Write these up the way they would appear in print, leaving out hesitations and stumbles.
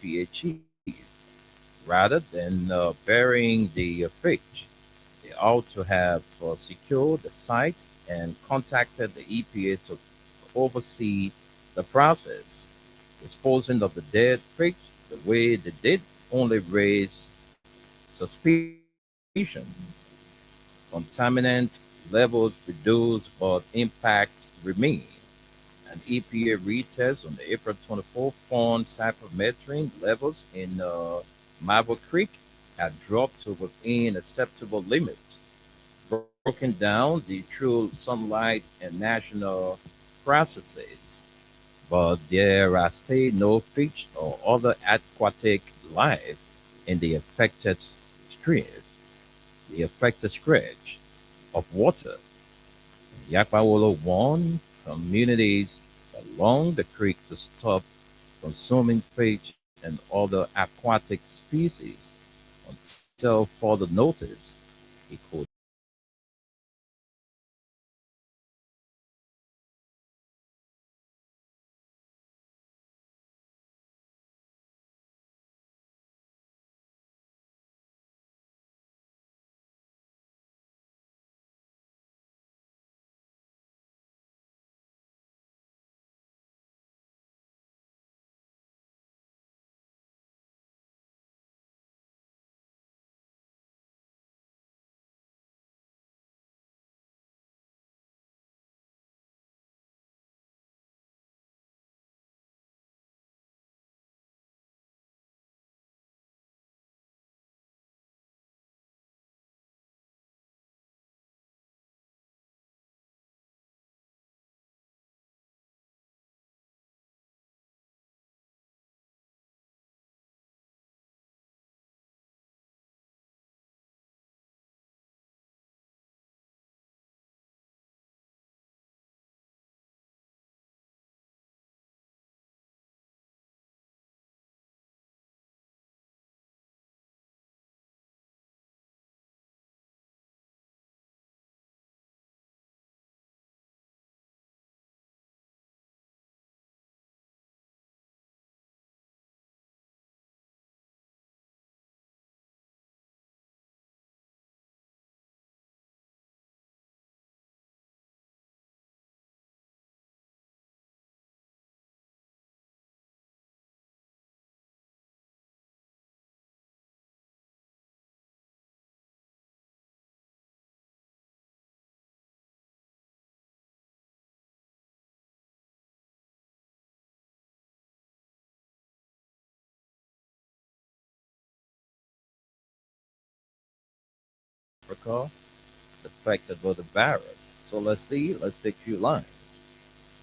EPA chief rather than burying the fish. They ought to have secured the site and contacted the EPA to oversee the process. Disposing of the dead fish the way they did only raised suspicion. Contaminant levels reduced, but impacts remain. An EPA retest on the April 24th found cypermethrin levels in Marble Creek had dropped to within acceptable limits, broken down the true sunlight and national processes. But there are still no fish or other aquatic life in the affected streams, the affected stretch of water. Yakpawolo warned communities along the creek to stop consuming fish and other aquatic species until further notice. He quoted. Africa affected by the virus. So let's take a few lines.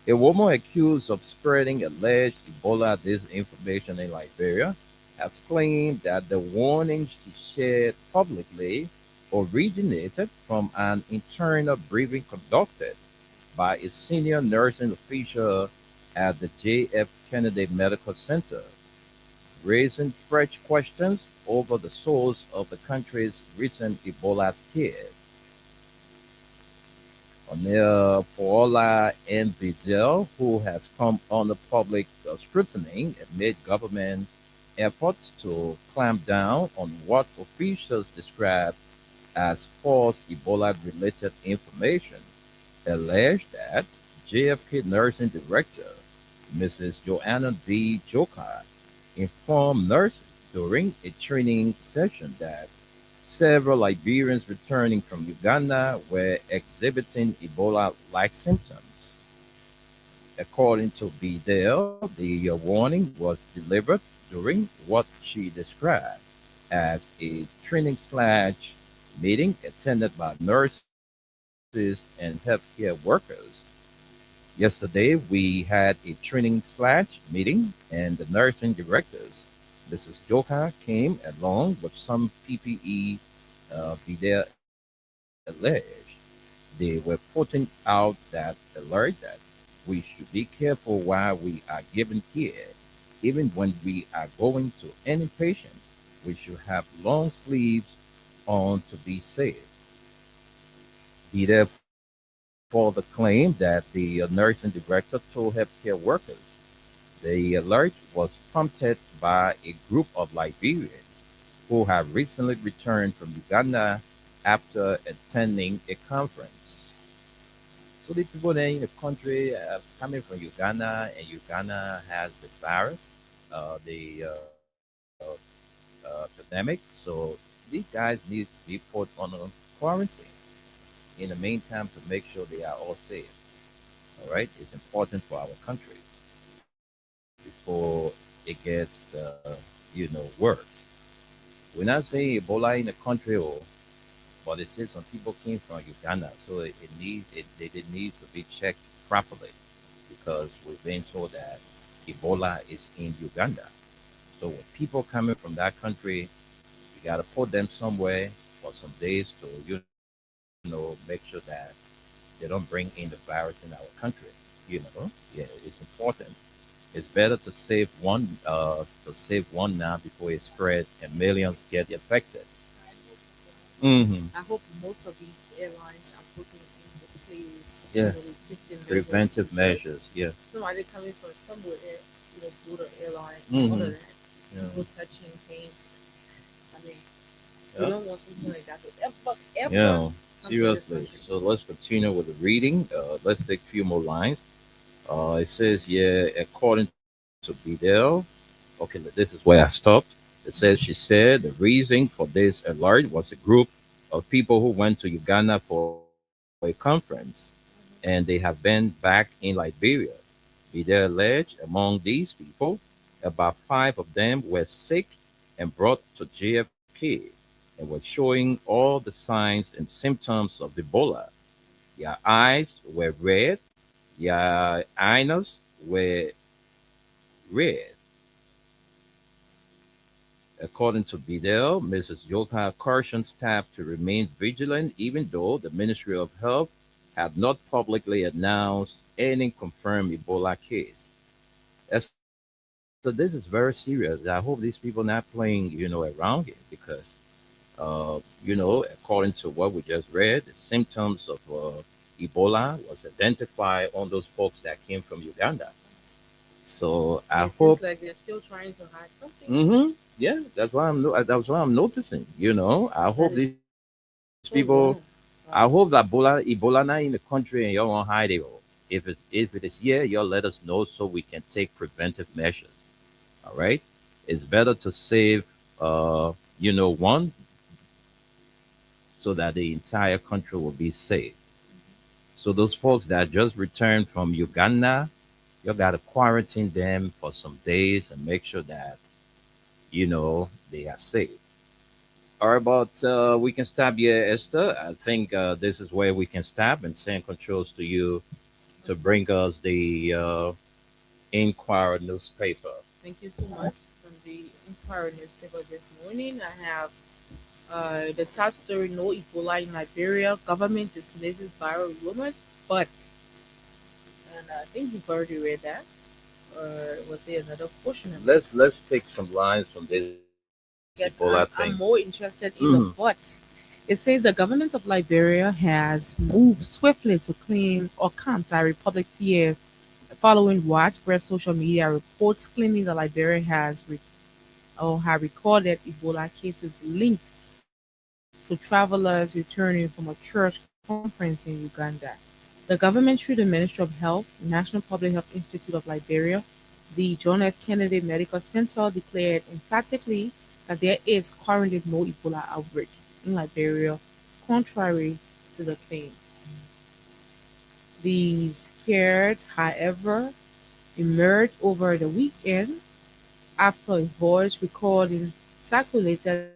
A woman accused of spreading alleged Ebola disinformation in Liberia has claimed that the warnings she shared publicly originated from an internal briefing conducted by a senior nursing official at the J.F. Kennedy Medical Center, raising fresh questions over the source of the country's recent Ebola scare. Paola N. Vidal, who has come under public scrutiny amid government efforts to clamp down on what officials describe as false Ebola-related information, alleged that JFK Nursing Director Mrs. Joanna D. Joka informed nurses during a training session that several Liberians returning from Uganda were exhibiting Ebola-like symptoms. According to Bidel, the warning was delivered during what she described as a training slash meeting attended by nurses and healthcare workers. Yesterday, we had a training slash meeting, and the nursing directors, Mrs. Joka, came along with some PPE Vidal alleged. They were putting out that alert that we should be careful while we are giving care. Even when we are going to any patient, we should have long sleeves on to be safe. He therefore claimed that the nursing director told healthcare workers The alert was prompted by a group of Liberians who have recently returned from Uganda after attending a conference. So the people there in the country coming from Uganda, and Uganda has the virus, the pandemic. So these guys need to be put on a quarantine in the meantime to make sure they are all safe. All right, it's important for our country before it gets, worse. We're not saying Ebola in the country, or but it says some people came from Uganda, so it needs to be checked properly because we've been told that Ebola is in Uganda. So when people coming from that country, you got to put them somewhere for some days to make sure that they don't bring in the virus in our country. Yeah, it's important. It's better to save one now before it spread and millions get affected. I hope as well. Hmm. I hope most of these airlines are putting into place, Yeah, the safety measures preventive because measures. Yeah. somebody coming from somewhere, Buddha Airline and all of Hmm. that, Yeah. people touching things. I mean, we Yeah. don't want something like that to ever Yeah. come to this Seriously. country. So let's continue with the reading. Let's take a few more lines. It says, yeah, according to Bidel, okay, this is where I stopped. It says, she said the reason for this alert was a group of people who went to Uganda for a conference and they have been back in Liberia. Bidel alleged among these people, about five of them were sick and brought to JFK and were showing all the signs and symptoms of Ebola. Their eyes were red, their eyes were red. According to Bidel, Mrs. Yota cautioned staff to remain vigilant even though the Ministry of Health had not publicly announced any confirmed Ebola case. So this is very serious. I hope these people not playing, around here because, according to what we just read, the symptoms of Ebola was identified on those folks that came from Uganda. So And I it seems hope. like they're still trying to hide something Yeah, that's what I'm noticing. I that hope is these people. so I wrong. hope that Ebola not in the country and y'all won't hide it all. If it is here, y'all let us know so we can take preventive measures. All right, it's better to save, one, so that the entire country will be safe. So those folks that just returned from Uganda, you got to quarantine them for some days and make sure that they are safe. All right, but we can stop here, Esther. I think this is where we can stop and send controls to you Of to bring course. us the Inquirer newspaper. Thank you so much. From the Inquirer newspaper this morning, I have the top story: No Ebola in Liberia. Government dismisses viral rumors, but and I think you've already read that. Or was there another portion of it? Let's take some lines from this Ebola thing. Yes, I'm more interested Hmm. in the but. It says the government of Liberia has moved swiftly to claim or counter Republic fears following widespread social media reports claiming that Liberia has or have recorded Ebola cases linked to travelers returning from a church conference in Uganda. The government, through the Ministry of Health, National Public Health Institute of Liberia, the John F. Kennedy Medical Center declared emphatically that there is currently no Ebola outbreak in Liberia, contrary to the claims. The scared, however, emerged over the weekend after a voice recording circulated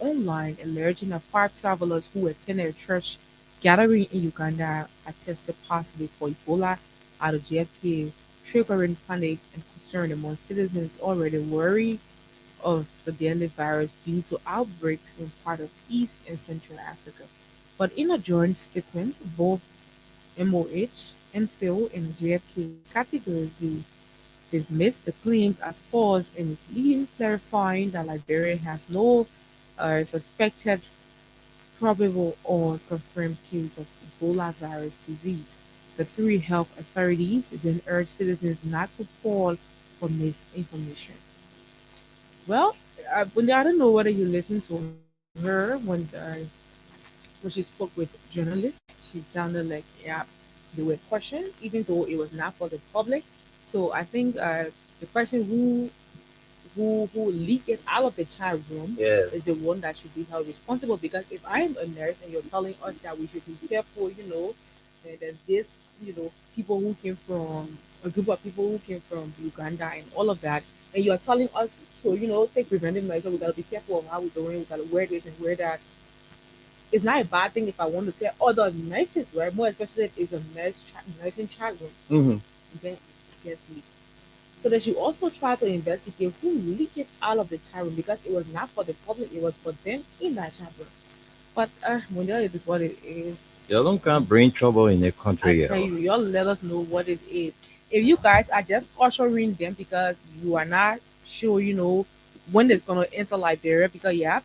online alleging that five travelers who attended a church gathering in Uganda had tested positive for Ebola at the JFK, triggering panic and concern among citizens already worried of the deadly virus due to outbreaks in part of East and Central Africa. But in a joint statement, both MOH and Phil and JFK categorically dismissed the claims as false and misleading, clarifying that Liberia has no suspected, probable, or confirmed case of Ebola virus disease. The three health authorities then urged citizens not to fall for misinformation. Well, I don't know whether you listened to her when she spoke with journalists. She sounded like, yeah, they were questioned, even though it was not for the public. So I think the person who leaked it out of the chat room Yeah. is the one that should be held responsible. Because if I am a nurse and you're telling us that we should be careful, there's this, people who came from a group of people who came from Uganda and all of that, and you're telling us to, take preventive measures, we gotta be careful of how we're doing, we gotta wear this and wear that. It's not a bad thing if I want to tell other nurses, right? More especially if it's a nursing chat room, Hmm. then it gets leaked. So they should also try to investigate who leaked it out of the chat room, because it was not for the public, it was for them in that chat room. But when it is what it is, You don't can bring trouble in a I country, tell yo. you, y'all let us know what it is. If you guys are just cautioning them because you are not sure, when it's gonna enter Liberia, because yeah,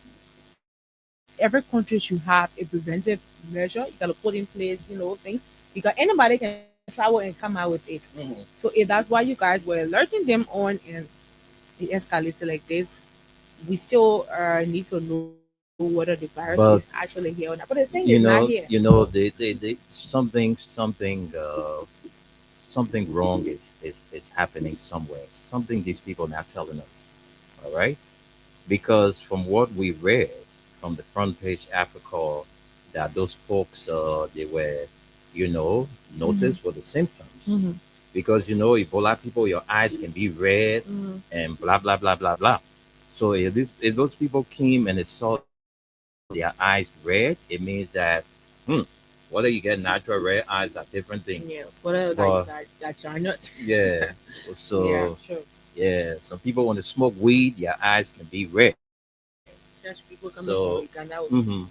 every country should have a preventive measure. You gotta put in place, things, because anybody can travel and come out with it. Hmm. So if that's why you guys were alerting them on and it escalated like this, we still need to know whether the virus is actually But here or not. But the thing is not here. something wrong is happening somewhere. Something these people not telling us. All right, because from what we read from the front page Africa, that those folks they were, you know, Mm-hmm. noticed for the symptoms. Mm-hmm. Because Ebola people, your eyes can be red Mm-hmm. and blah blah blah blah blah. So if those people came and they saw their eyes red, it means that, hmm, whether you get natural red eyes are different things. Yeah, whatever that But that you're not. yeah, Yeah, so sure. yeah, some people when they smoke weed, their eyes can be red. Church people So, coming from Uganda. hmm,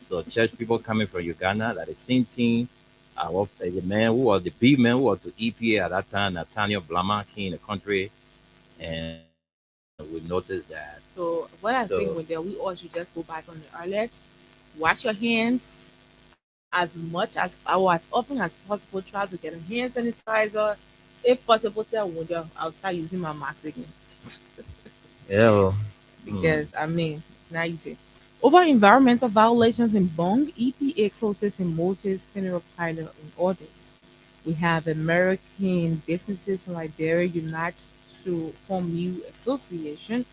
so church people coming from Uganda, that the same team. The man who was the big man who was to EPA at that time, Nathaniel Blama, came in the country, and we noticed that. So what So, I think with that, we all should just go back on the alert. Wash your hands as much as or as often as possible. Try to get a hand sanitizer. If possible, tell Wunja I'll start using my mask again. yeah, well, hmm, Because I mean it's not easy. Over environmental violations in Bong, EPA closes in Moses funeral pilot in orders. We have American businesses in Liberia unite to form new association.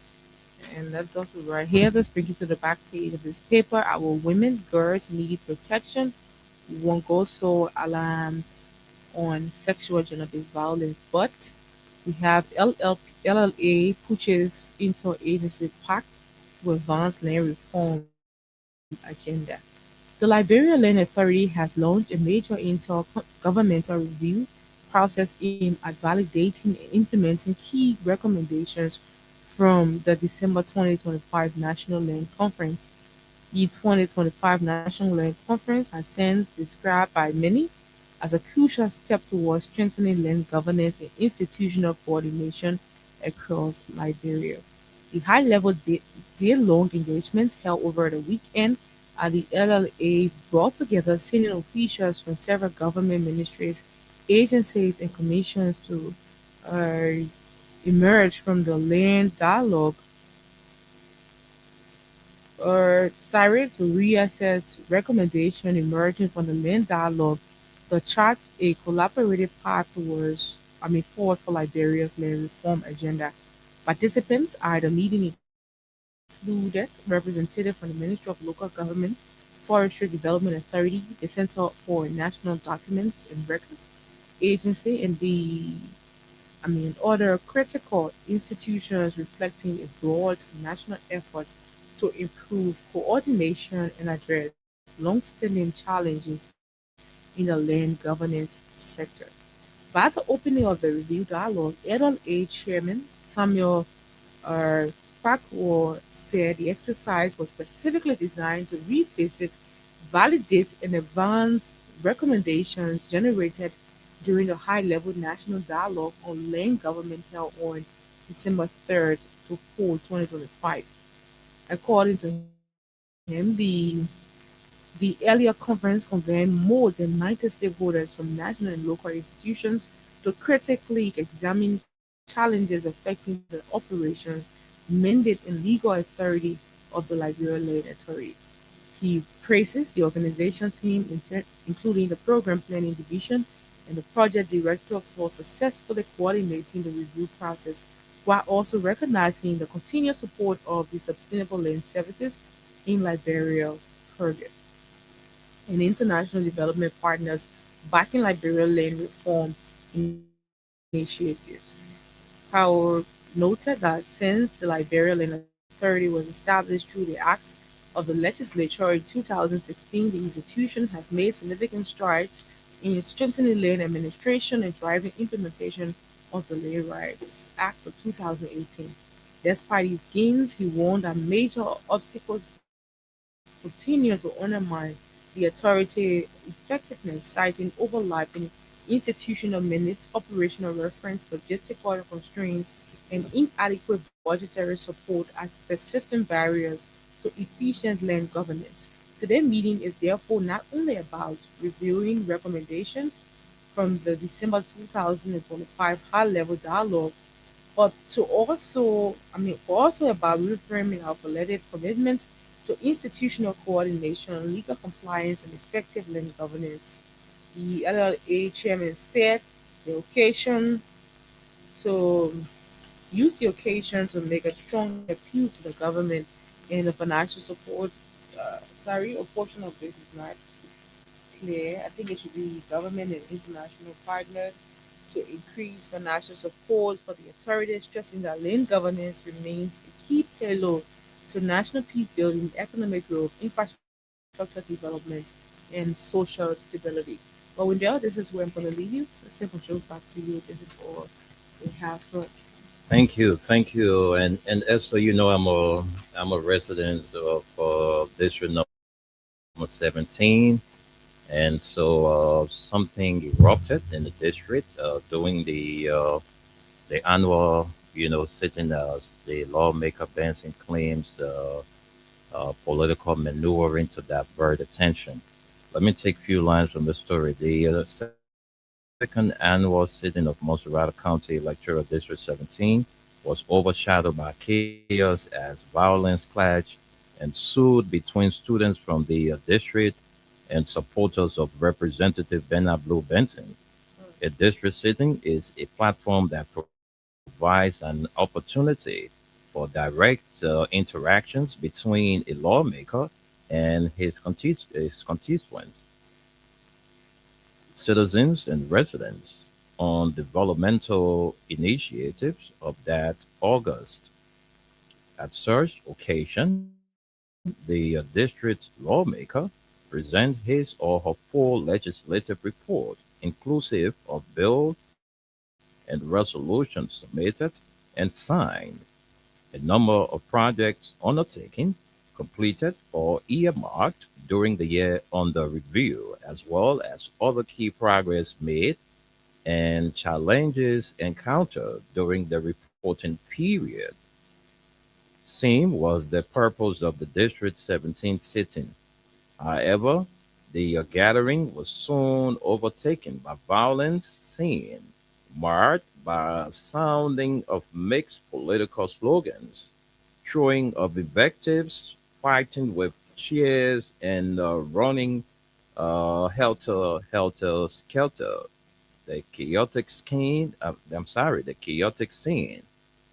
And that's also right here. Let's bring you to the back page of this paper. Our women, girls need protection. Wongoso alarms on sexual gender-based violence. But we have LLA pushes interagency pact to advance land reform agenda. The Liberia Land Authority has launched a major intergovernmental review process aimed at validating and implementing key recommendations from the December 2025 National Land Conference. The 2025 National Land Conference has since described by many as a crucial step towards strengthening land governance and institutional coordination across Liberia. The high level day long engagement held over the weekend at the LLA brought together senior officials from several government ministries, agencies, and commissions to uh, emerge from the land dialogue or decided to reassess recommendation emerging from the land dialogue to chart a collaborative path forward for Liberia's land reform agenda. Participants at the meeting included representatives from the Ministry of Local Government, Forestry Development Authority, the Center for National Documents and Records Agency, and other critical institutions reflecting a broad national effort to improve coordination and address long-standing challenges in the land governance sector. By the opening of the review dialogue, LLA Chairman Samuel R. Farquhar said the exercise was specifically designed to revisit, validate, and advance recommendations generated during the high-level national dialogue on land government held on December 3rd to 4th, 2025. According to him, the The earlier conference convened more than 90 stakeholders from national and local institutions to critically examine challenges affecting the operations, mandate, and legal authority of the Liberia Land Authority. He praises the organization team, including the program planning division and the project director, for successfully coordinating the review process, while also recognizing the continued support of the Sustainable Land Services in Liberia project and international development partners backing Liberia land reform initiatives. Howard noted that since the Liberia Land Authority was established through the act of the legislature in 2016, the institution has made significant strides in strengthening land administration and driving implementation of the Land Rights Act of 2018. Despite these gains, he warned that major obstacles continue to undermine the authority effectiveness, citing overlapping institutional minutes, operational reference, logistical constraints, and inadequate budgetary support as persistent barriers to efficient land governance. Today's meeting is therefore not only about reviewing recommendations from the December 2025 high-level dialogue, but also about reframing our collective commitment to institutional coordination, legal compliance, and effective land governance. The LLA chairman said the occasion to use the occasion to make a strong appeal to the government and the financial support. A portion of this is not clear. I think it should be government and international partners to increase financial support for the authorities, stressing that land governance remains a key pillar to national peace building, economic growth, infrastructure development, and social stability. But Wendell, this is where I'm going to leave you. The simple shows back to you. This is all we have for. Thank you. And Esther, I'm a resident of District Number 17, and so something erupted in the district during the annual, sitting as the lawmaker Benson claims political maneuvering to divert attention. Let me take a few lines from the story. The second annual sitting of Monserrate County Electoral District 17 was overshadowed by chaos as violence clashed ensued between students from the district and supporters of Representative Bernard Blue Benson. A district sitting is a platform that provides an opportunity for direct interactions between a lawmaker and his constituents, citizens, and residents on developmental initiatives of that August. At such occasion, the district lawmaker present his or her full legislative report, inclusive of bill and resolutions submitted and signed, a number of projects undertaken, completed, or earmarked during the year under review, as well as other key progress made and challenges encountered during the reporting period. Same was the purpose of the District 17 sitting. However, the gathering was soon overtaken by violence scene, marked by sounding of mixed political slogans, throwing of invectives, fighting with cheers, and running helter skelter. The chaotic scene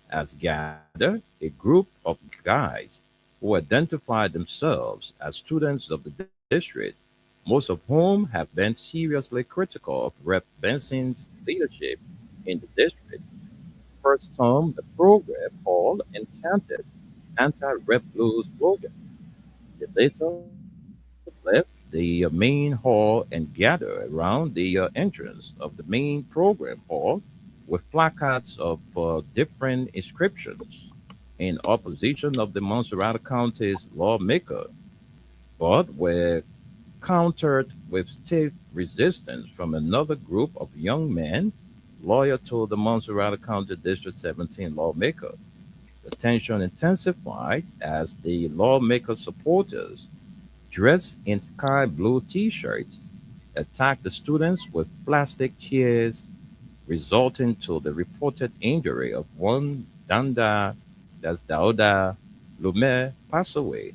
has gathered a group of guys who identify themselves as students of the district, most of whom have been seriously critical of Rep. Benson's leadership in the district. First term, the program called and chanted anti-Rep Blues slogan. They later left the main hall and gathered around the entrance of the main program hall with placards of different inscriptions in opposition of the Montserrat County's lawmaker, but were countered with stiff resistance from another group of young men loyal to the Montserrat County District 17 lawmaker. The tension intensified as the lawmaker supporters dressed in sky blue t-shirts, attacked the students with plastic chairs, resulting to the reported injury of one Danda, that's Dauda Lume, passed away,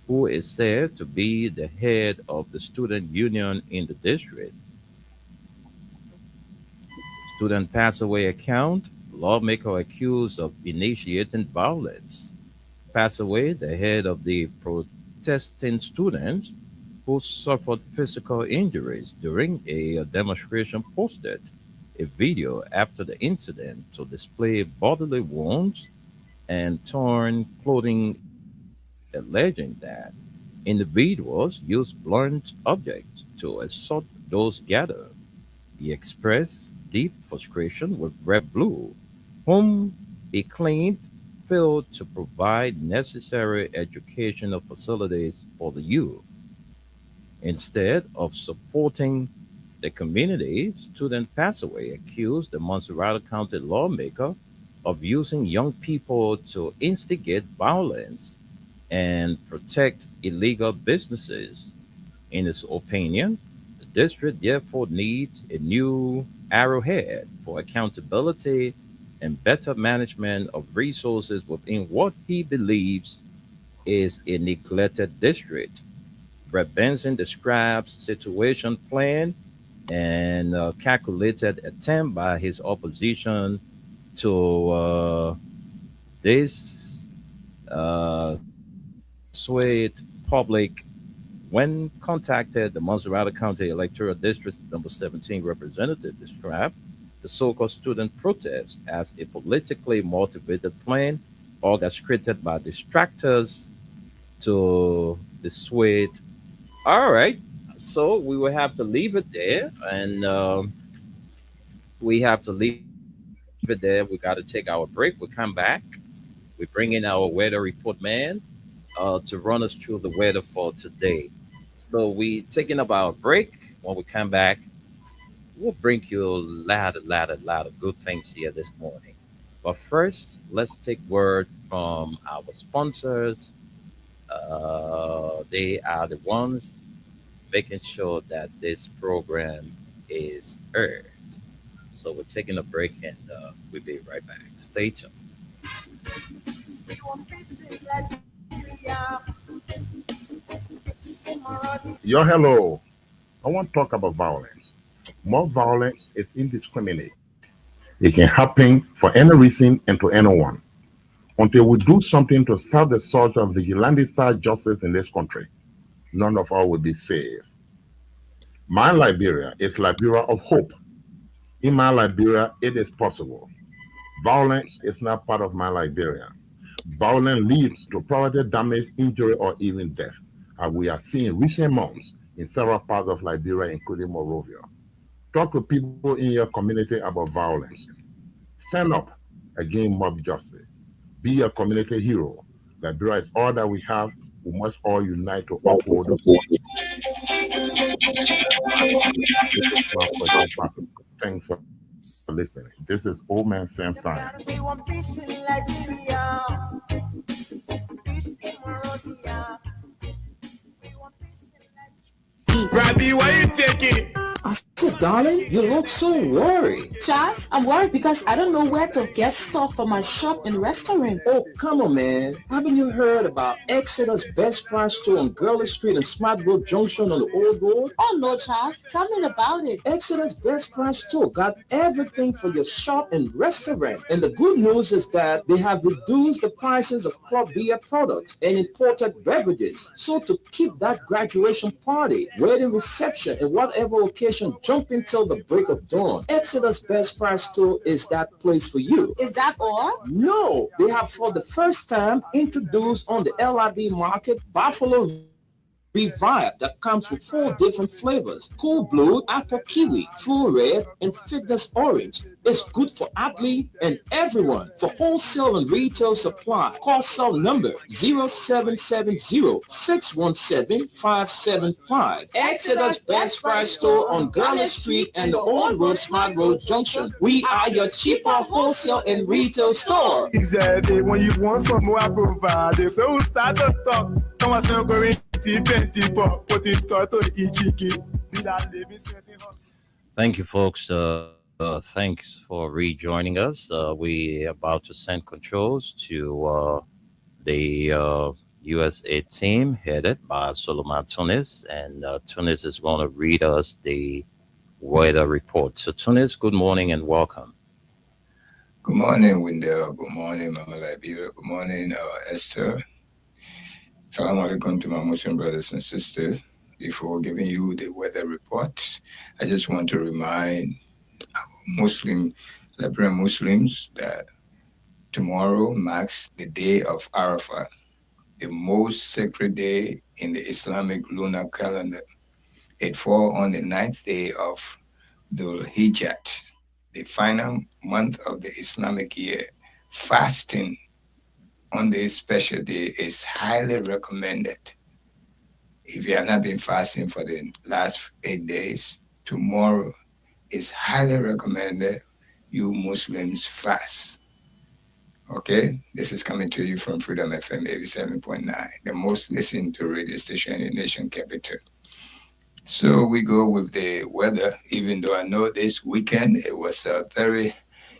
who is said to be the head of the student union in the district. Student pass away account, lawmaker accused of initiating violence. Pass away, the head of the protesting students who suffered physical injuries during a demonstration posted a video after the incident to display bodily wounds and torn clothing, alleging that individuals used blunt objects to assault those gathered. He expressed deep frustration with Red Blue, whom he claimed failed to provide necessary educational facilities for the youth. Instead of supporting the community, student Passaway accused the Montserrat County lawmaker of using young people to instigate violence and protect illegal businesses. In his opinion, the district therefore needs a new arrowhead for accountability and better management of resources within what he believes is a neglected district. Brett Benson describes situation plan and calculated attempt by his opposition to this swayed public when contacted the Montserrat County Electoral District number 17 representative described the so-called student protest as a politically motivated plan orchestrated by distractors to dissuade. All right, so we will have to leave it there, and we have to leave it there. We got to take our break. We come back. We bring in our weather report man to run us through the weather for today. So we taking about a break. When we come back, we'll bring you a lot of good things here this morning. But first, let's take word from our sponsors. They are the ones making sure that this program is aired. So we're taking a break and we'll be right back. Stay tuned. Yo, hello. I want to talk about violence. More violence is indiscriminate. It can happen for any reason and to anyone. Until we do something to stop the surge of vigilante justice in this country, none of us will be safe. My Liberia is Liberia of hope. In my Liberia, it is possible. Violence is not part of my Liberia. Violence leads to property damage, injury, or even death, as we have seen in recent months in several parts of Liberia, including Monrovia. Talk to people in your community about violence. Stand up against mob justice. Be a community hero. Liberia is all that we have. We must all unite to uphold the cause. This is Mark for Joe Parker. Thanks for listening. This is Old Man Sam Simon. We want peace in Liberia, peace in Monrovia. We want peace in Liberia. Robbie, why you taking it? I said, darling, you look so worried. Charles, I'm worried because I don't know where to get stuff for my shop and restaurant. Oh, come on, man. Haven't you heard about Exeter's Best Price Store on Gurley Street and Smart Road Junction on the Old Road? Oh no, Charles, tell me about it. Exeter's Best Price Store got everything for your shop and restaurant. And the good news is that they have reduced the prices of crop beer products and imported beverages. So to keep that graduation party, wedding reception, and whatever occasion jump until the break of dawn, Exeter's Best Price Store is that place for you. Is that all? No, they have for the first time introduced on the LIB market Buffalo Revive that comes with 4 different flavors: Cool Blue, Apple Kiwi, Full Red, and Fitness Orange. It's good for athlete and everyone. For wholesale and retail supply, call cell number 0770-617-575. Exeter's Best Price Store on Garland Street and the Old Road Smart Road Junction. We are your cheaper wholesale and retail store. Exactly. When you want some more, I provide it. So start to talk. Come on, son, go in. plenty, but put it to the cheeky. We are living sense in home. Thank you, folks. Thanks for rejoining us. We about to send controls to the USA team headed by Solomon Tunis, and Tunis is going to read us the weather report. So, Tunis, good morning and welcome. Good morning, Wendell. Good morning, Mama Liberia. Good morning, Esther. Salam alaikum to my Muslim brothers and sisters. Before giving you the weather report, I just want to remind Liberian Muslims that tomorrow marks the day of Arafah, the most sacred day in the Islamic lunar calendar. It falls on the ninth day of Dhul Hijjah, the final month of the Islamic year. Fasting on this special day is highly recommended. If you have not been fasting for the last 8 days, tomorrow is highly recommended you Muslims fast. Okay, this is coming to you from Freedom FM 87.9, the most listened to radio station in the nation capital. So we go with the weather, even though I know this weekend it was a very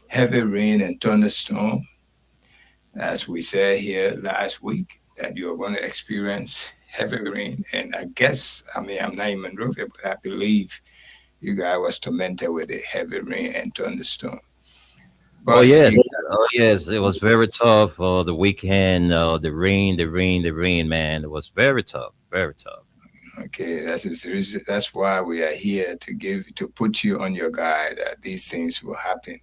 heavy rain and thunderstorm. As we said here last week, that you're going to experience heavy rain. And I guess, I'm not in Monrovia, but I believe you guys was tormented with a heavy rain and thunderstorm. Oh yes, oh yes, it was very tough. The weekend, the rain, man, it was very tough, very tough. Okay, that's why we are here to put you on your guard that these things will happen.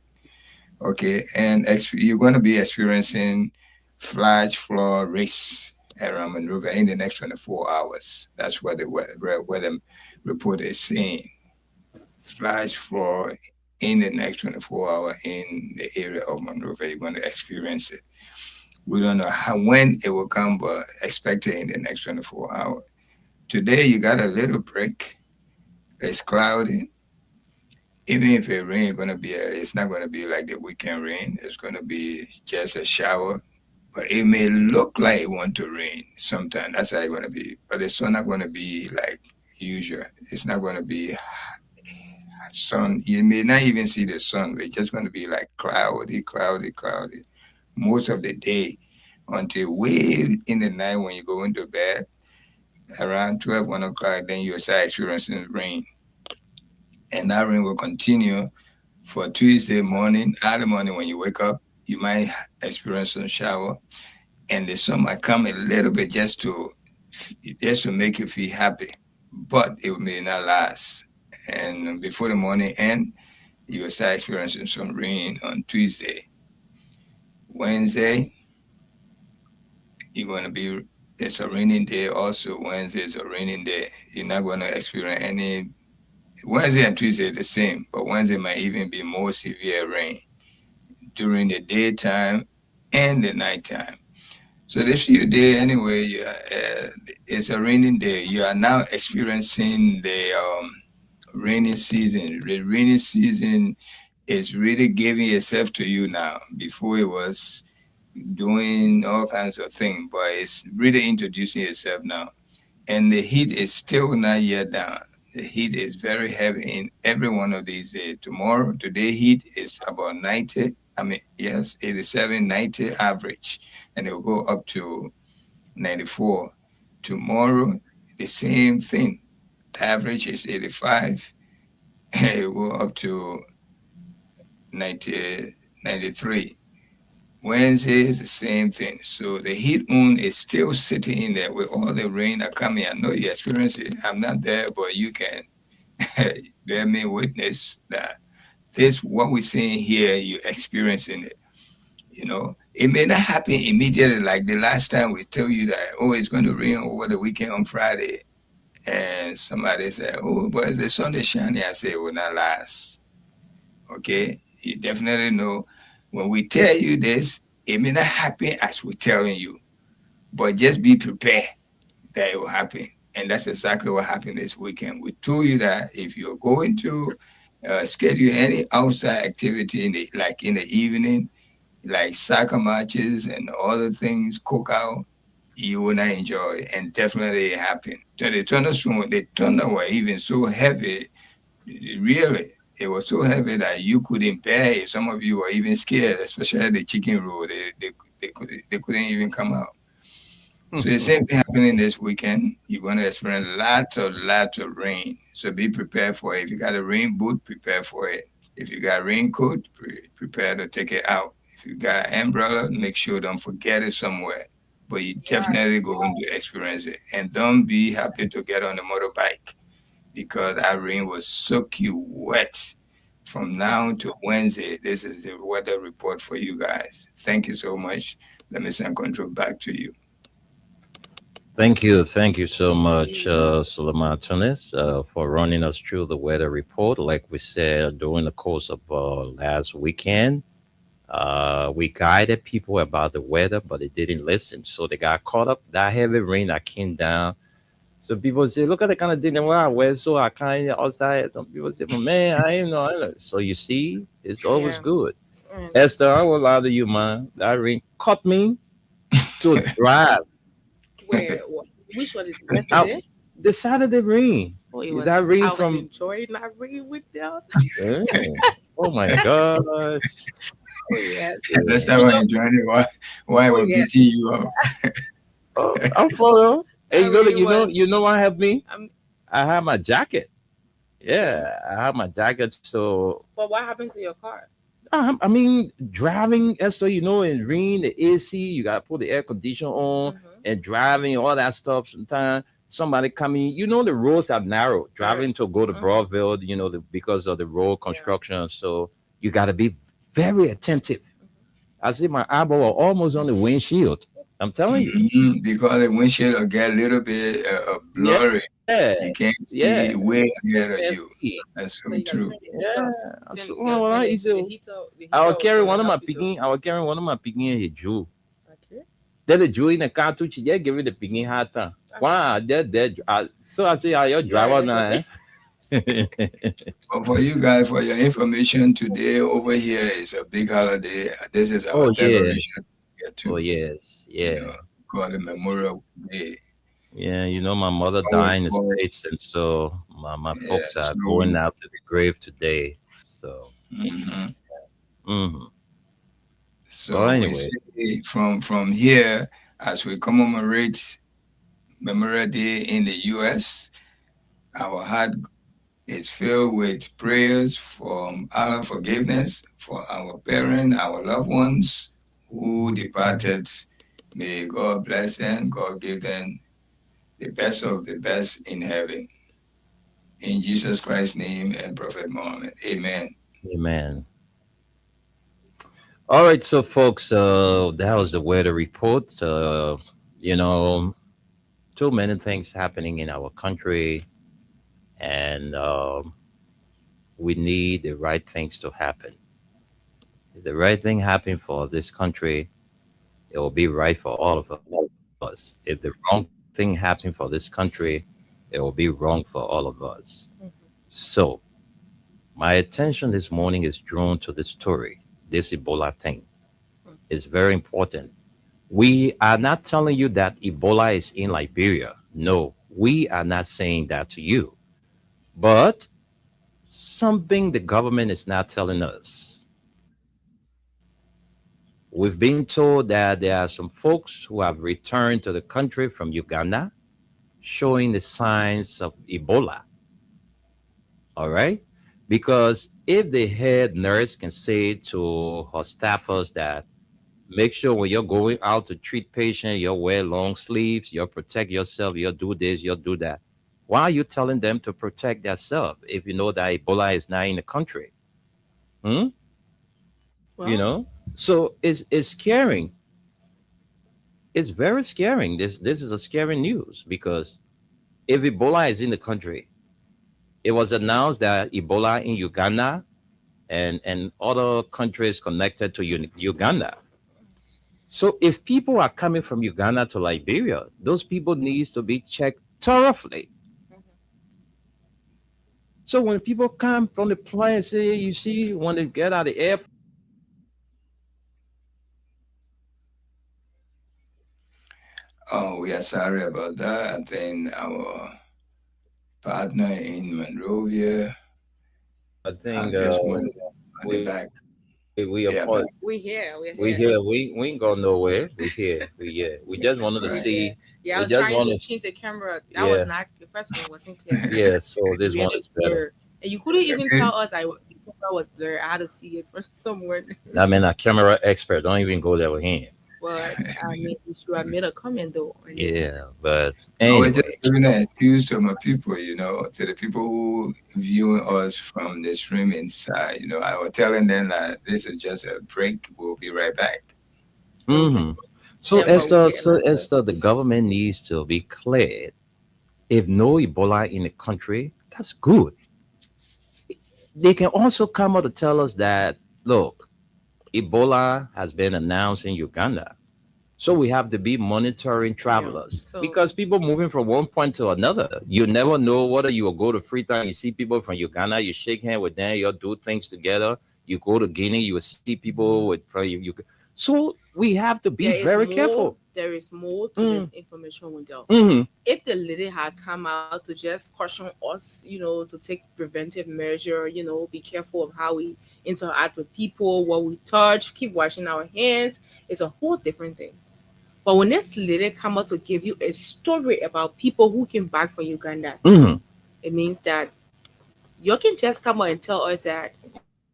Okay, and you're going to be experiencing flash floor race around Monrovia in the next 24 hours. That's what the weather report is saying. Flash floor in the next 24 hours in the area of Monrovia. You're going to experience it. We don't know when it will come, but expect it in the next 24 hours. Today, you got a little break. It's cloudy. Even if it rains, it's not going to be like the weekend rain. It's going to be just a shower. But it may look like it want to rain sometime. That's how it's going to be. But the sun not going to be like usual. It's not going to be sun. You may not even see the sun. It's just going to be like cloudy most of the day until way in the night when you go into bed around 12, 1 o'clock, then you'll start experiencing rain. And that rain will continue for Tuesday morning, early morning when you wake up. You might experience some shower, and the sun might come a little bit just to make you feel happy, but it may not last. And before the morning end, you will start experiencing some rain on Tuesday. Wednesday, it's a raining day also. Wednesday is a raining day. You're not going to experience any. Wednesday and Tuesday the same, but Wednesday might even be more severe rain during the daytime and the nighttime. So this few days anyway, it's a raining day. You are now experiencing the rainy season. The rainy season is really giving itself to you now. Before it was doing all kinds of things, but it's really introducing itself now. And the heat is still not yet down. The heat is very heavy in every one of these days. Today heat is about 90. 87, 90 average, and it will go up to 94. Tomorrow, the same thing. The average is 85, and it will go up to 90, 93. Wednesday is the same thing. So the heat moon is still sitting in there with all the rain that coming. I know you experience it. I'm not there, but you can bear me witness that what we're seeing here, you're experiencing it. It may not happen immediately like the last time we tell you that, it's going to rain over the weekend on Friday. And somebody said, but the sun is shining. I say it will not last. Okay? You definitely know. When we tell you this, it may not happen as we're telling you, but just be prepared that it will happen. And that's exactly what happened this weekend. We told you that if you're going to schedule any outside activity in the evening, like soccer matches and other things, cookout, you will not enjoy it, and definitely it happened. So the thunder were even so heavy, really. It was so heavy that you couldn't bear it. Some of you were even scared, especially the chicken roll. They couldn't even come out. So the same thing happening this weekend. You're going to experience lots of rain. So be prepared for it. If you got a rain boot, prepare for it. If you got a raincoat, prepare to take it out. If you got an umbrella, make sure don't forget it somewhere. But you definitely going to experience it. And don't be happy to get on the motorbike because that rain will soak you wet. From now to Wednesday, this is the weather report for you guys. Thank you so much. Let me send control back to you. Thank you so much, Suleiman Tunis, for running us through the weather report. Like we said during the course of last weekend, we guided people about the weather, but they didn't listen, so they got caught up. That heavy rain that came down. So people say, "Look at the kind of thing that I wear, so I can't outside." Some people say, "But man, I ain't know." I know." So you see, it's always Yeah. good. Mm. Esther, I will lie to you, man. That rain caught me to drive. Where? Which one is Out yesterday? the Saturday rain. Oh, it That was. rain I was from enjoying that rain with them. yeah. Oh my gosh. Oh yes. That's Yeah. how You I know. enjoying it. Why Oh we're yeah. beating you up. Oh, I'm for Hey, That rain you was. know what helped me? Um. I have my jacket. Okay. Yeah, I have my jacket. So But what happened to your car? I mean, driving, so you know, in rain, the AC, you gotta put the air conditioner on Mm-hmm. and driving, all that stuff. Sometimes somebody coming, you know, the roads are narrow. Very. Driving to go to Mm-hmm. Broadville, you know, because of the road Yeah. construction. So you gotta be very attentive. Mm-hmm. I see my eyeball almost on the windshield. I'm telling you. Because the windshield will get a little bit Yeah, blurry. You yeah, can't see yeah. way ahead of Can't you. see. That's So so you gotta true. turn the heat Yeah. off. So, Gotta well, turn I the easy. heater. The I will heater was carry gonna one of my help you to. picking. I will carry one of my picking a Jew. Okay. Then the Jew in the car to yeah, give it the picking hat. Wow, so I say, are your You are driver ready. now? Eh? But for you guys, for your information, today over here is a big holiday. This is our Oh declaration yes. here Oh too. yes. You Yeah. know, called the Memorial Day. Yeah. You know, my mother Oh, died in the for States, and so my yeah, folks are so going out to the grave today. So, mhm. mhm. Well, So we anyway. say from here as we commemorate Memorial Day in the U.S., our heart is filled with prayers for our forgiveness for our parents, our loved ones who departed. May God bless them, God give them the best of the best in heaven. In Jesus Christ's name and Prophet Muhammad. Amen. Amen. All right, so folks, that was the weather report. You know, too many things happening in our country, and we need the right things to happen. If the right thing happen for this country, it will be right for all of us. If the wrong thing happen for this country, it will be wrong for all of us. So, my attention this morning is drawn to this story, this Ebola thing. It's very important. We are not telling you that Ebola is in Liberia. No, we are not saying that to you. But something the government is not telling us. We've been told that there are some folks who have returned to the country from Uganda showing the signs of Ebola. All right? Because if the head nurse can say to her staffers that make sure when you're going out to treat patients, you wear long sleeves, you protect yourself, you do this, you do that. Why are you telling them to protect themselves if you know that Ebola is not in the country? Hmm? You Well. know? So it's scaring. It's very scaring. This is a scary news because if Ebola is in the country, it was announced that Ebola in Uganda and other countries connected to Uganda. So if people are coming from Uganda to Liberia, those people needs to be checked thoroughly. So when people come from the plane, say you see when they get out of the airport, Oh, we are sorry about that. I think our partner in Monrovia I think just went on the we back. we Yeah, apart. back. We here. We're We here. here. We ain't going nowhere. We here. We here. We just wanted to We're Right. here. see. Yeah, I We was just trying to wanted. change the camera. That was Yeah. not the first one wasn't clear. Yeah. So this one Really is better. blur. And you couldn't It's even okay. tell us the camera was blurred. I had to see it from somewhere. I mean, a camera expert. Don't even go there with him. But I mean, you should have made a comment though. And Yeah. But I was anyway. just giving an excuse to my people, to the people who viewing us from the streaming side. I was telling them that this is just a break. We'll be right back. Hmm. So Yeah, but we Esther, get so like that. Esther, the government needs to be cleared. If no Ebola in the country, that's good. They can also come out to tell us that look, Ebola has been announced in Uganda. So we have to be monitoring travelers So because people moving from one point to another. You never know whether you will go to Freetown, you see people from Uganda, you shake hands with them, you do things together. You go to Guinea, you will see people with from you. So we have to be very careful. There is more to Mm. this information window. Hmm. If the lady had come out to just caution us, to take preventive measure, be careful of how we interact with people, what we touch, keep washing our hands, it's a whole different thing. But when this lady come out to give you a story about people who came back from Uganda, Hmm. it means that you can just come out and tell us that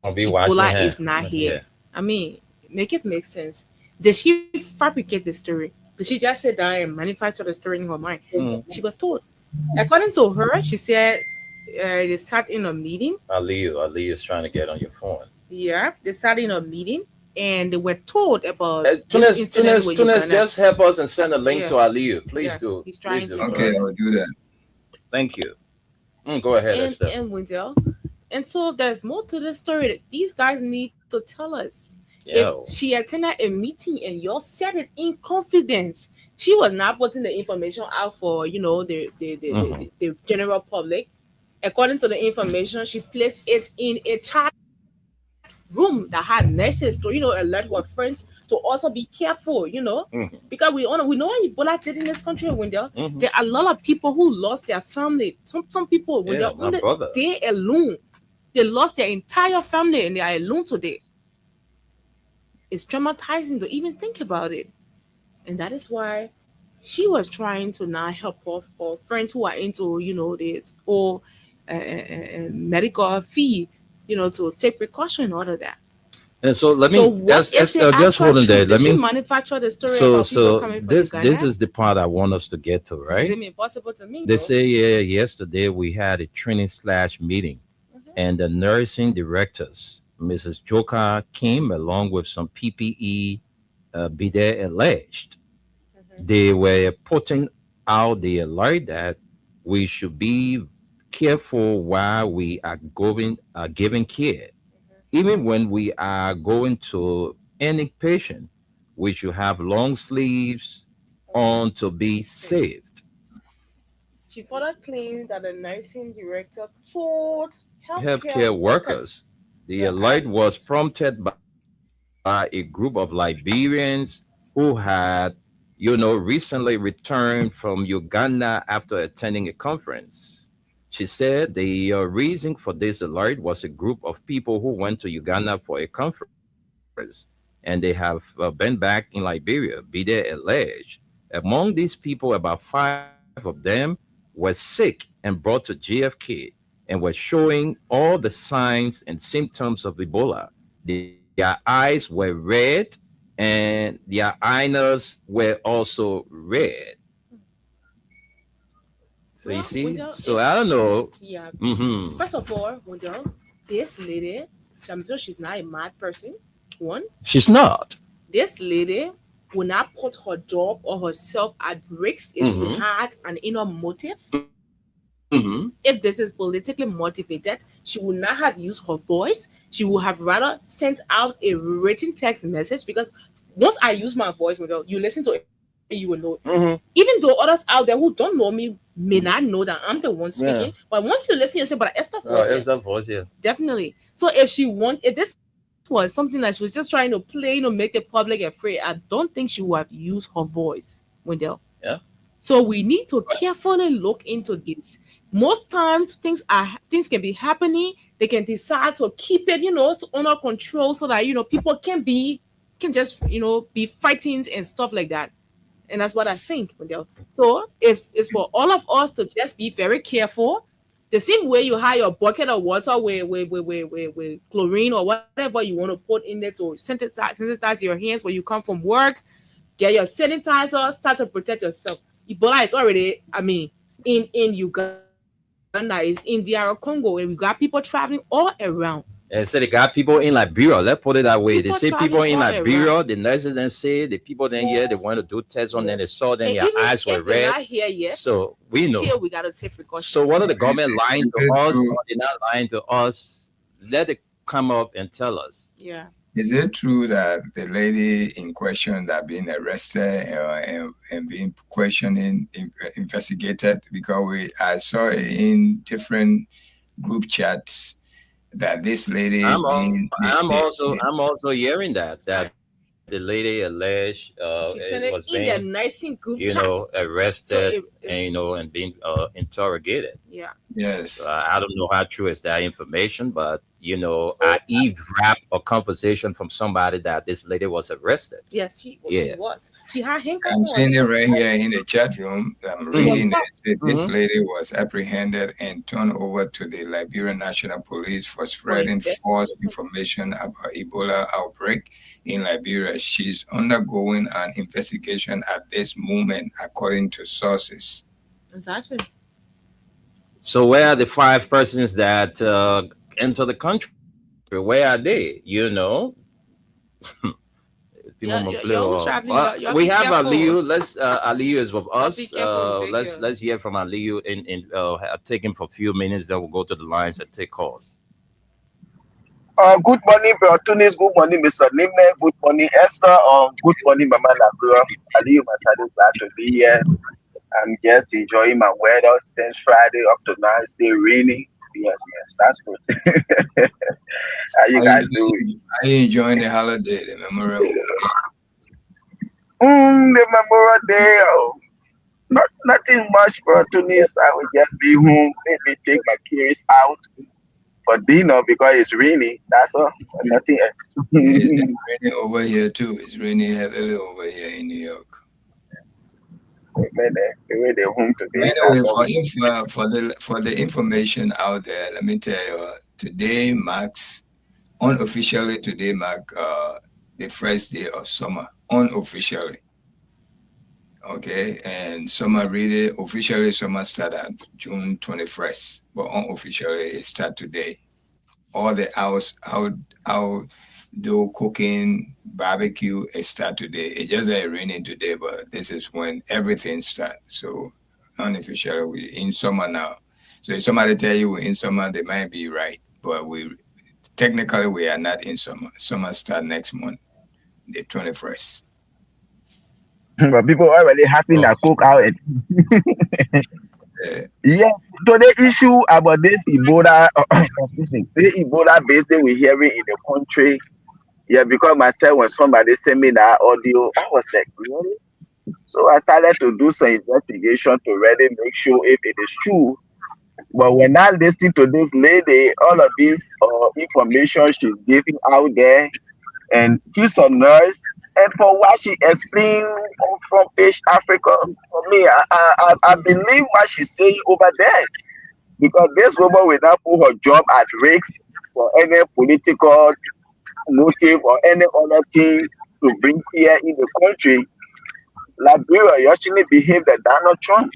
I'll be washing Ebola hands. is not here. Yeah. I mean, make it make sense. Did she fabricate the story? Did she just sit down and manufacture the story in her mind? Mm. She was told. According to her, she said they sat in a meeting. Ali is trying to get on your phone. Yeah, they sat in a meeting and they were told about this Tunis, incident with Uganda. just help us and send a link Yeah. to Aliyu. Please Yeah, do. he's trying Please do. to for Okay, us. I'll do that. Thank you. Go ahead, and Esther. and Wendell. And so there's more to this story that these guys need to tell us. Yo. If she attended a meeting and y'all said it in confidence, she was not putting the information out for the general public. According to the information, she placed it in a chat room that had nurses to alert her friends to also be careful. Mhm. Because we know what Ebola did in this country, Wendell. Mhm. There are a lot of people who lost their family. Some people, when Yeah, they're my only brother. they alone, they lost their entire family and they are alone today. It's traumatizing to even think about it. And that is why she was trying to now help her friends who are into, this or medical fee, to take precaution and all of that. And so let me So what is just the just hold actual on there. truth? Let Did she me manufacture the story so about people so coming from this Uganda? is the part I want us to get to, It right? seems impossible to me. They though. say yesterday we had a training slash meeting, and the nursing directors, Mrs. Joka, came along with some PPE. Be there alleged they were putting out the alert that we should be careful while we are giving care. Even when we are going to any patient, we should have long sleeves on to be saved. She further claimed that the nursing director told Healthcare workers. The alert was prompted by a group of Liberians who had, recently returned from Uganda after attending a conference. She said the reason for this alert was a group of people who went to Uganda for a conference and they have been back in Liberia, be they alleged. Among these people, about 5 of them were sick and brought to JFK and were showing all the signs and symptoms of Ebola. Their eyes were red and their eyes were also red. So you Well, see, Wendell, so I don't know. Yeah. Hmm. First of all, Wendell, this lady, I'm sure she's not a mad person. One, She's not. this lady will not put her job or herself at risk if she Mhm. had an inner motive. Hmm. If this is politically motivated, she would not have used her voice. She would have rather sent out a written text message because once I use my voice, Wendell, you listen to it, you will know. Hmm. Even though others out there who don't know me may not know that I'm the one speaking, but once you listen, you say, "But Esther voice it." that voice, yeah. Definitely. So if this was something that she was just trying to play, make the public afraid, I don't think she would have used her voice, Wendell. Yeah. So we need to carefully look into this. Most times things can be happening. They can decide to keep it, under control so that people can just be fighting and stuff like that. And that's what I think. So it's for all of us to just be very careful. The same way you have your bucket of water with chlorine or whatever you want to put in there to sanitize your hands when you come from work. Get your sanitizer, start to protect yourself. Ebola is already, in Uganda, is in DR Congo, and we got people traveling all around. And so they got people in Liberia. Let's put it that way. They People say people traveling in all Liberia, around. the nurses then say the people then here they want to do tests on them. They Yes. saw them, And their even eyes were if they're red. not here yet, So we know. still we gotta take precautions. So what are the government lying Is to it us true? or they're not lying to us? Let it come up and tell us. Yeah. Is it true that the lady in question that being arrested and being investigated? Because I saw it in different group chats that this lady I'm also hearing that the lady alleged She said it it was in the being nursing group chat. So arrested and being interrogated. yeah. yes. I don't know how true is that information, but I eavesdropped a conversation from somebody that this lady was arrested. Yes, she Yeah. was. She had handcuffs I'm on. seeing it right here in the chat room. I'm She was reading it. stopped. It said this Mhm. lady was apprehended and turned over to the Liberian National Police for spreading false investigation. information about Ebola outbreak in Liberia. She's undergoing an investigation at this moment, according to sources. Exactly. So where are the 5 persons that enter the country? Where are they? People Yeah, will yeah, play y'all or- traveling, Well, y'all we be have careful. Aliyu. Aliyu is with be us. careful, be Let's careful. let's hear from Aliyu take him for a few minutes. Then we'll go to the lines and take calls. Good morning, Bro Tunis. Good morning, Mr. Nime. Good morning, Esther. Good morning, Mama Labura. Aliyu Matado, glad to be here. I'm just enjoying my weather since Friday up to now. It's still raining. Yes, that's good. How you guys doing? Are you enjoying the holiday, the Memorial Day? The Memorial Day. Nothing much, Bro Tunis. I will just be home, maybe take my kids out for dinner because it's raining. That's all. Nothing else. It's raining over here too. It's raining heavily over here in New York. They're home today. Anyway, for the information out there, let me tell you, today marks unofficially the first day of summer, unofficially. Okay, and summer really officially summer started June 21st, but unofficially it start today. All the outdoor cooking, barbecue, it start today. It's just that it's raining today, but this is when everything starts. So unofficially we're in summer now. So if somebody tell you we're in summer, they might be right, but technically we are not in summer. Summer start next month, the 21st. But people already having a cook out. Yeah. So the issue about this Ebola, the Ebola based thing we're hearing in the country. Yeah, because myself, when somebody sent me that audio, I was like, really? So I started to do some investigation to really make sure if it is true. But when I listen to this lady, all of this information she's giving out there, and she's a nurse, and for what she explained from Page Africa, for me, I believe what she's saying over there. Because this woman will not put her job at risk for any political motive or any other thing to bring fear in the country. Liberia actually behaved like Donald Trump.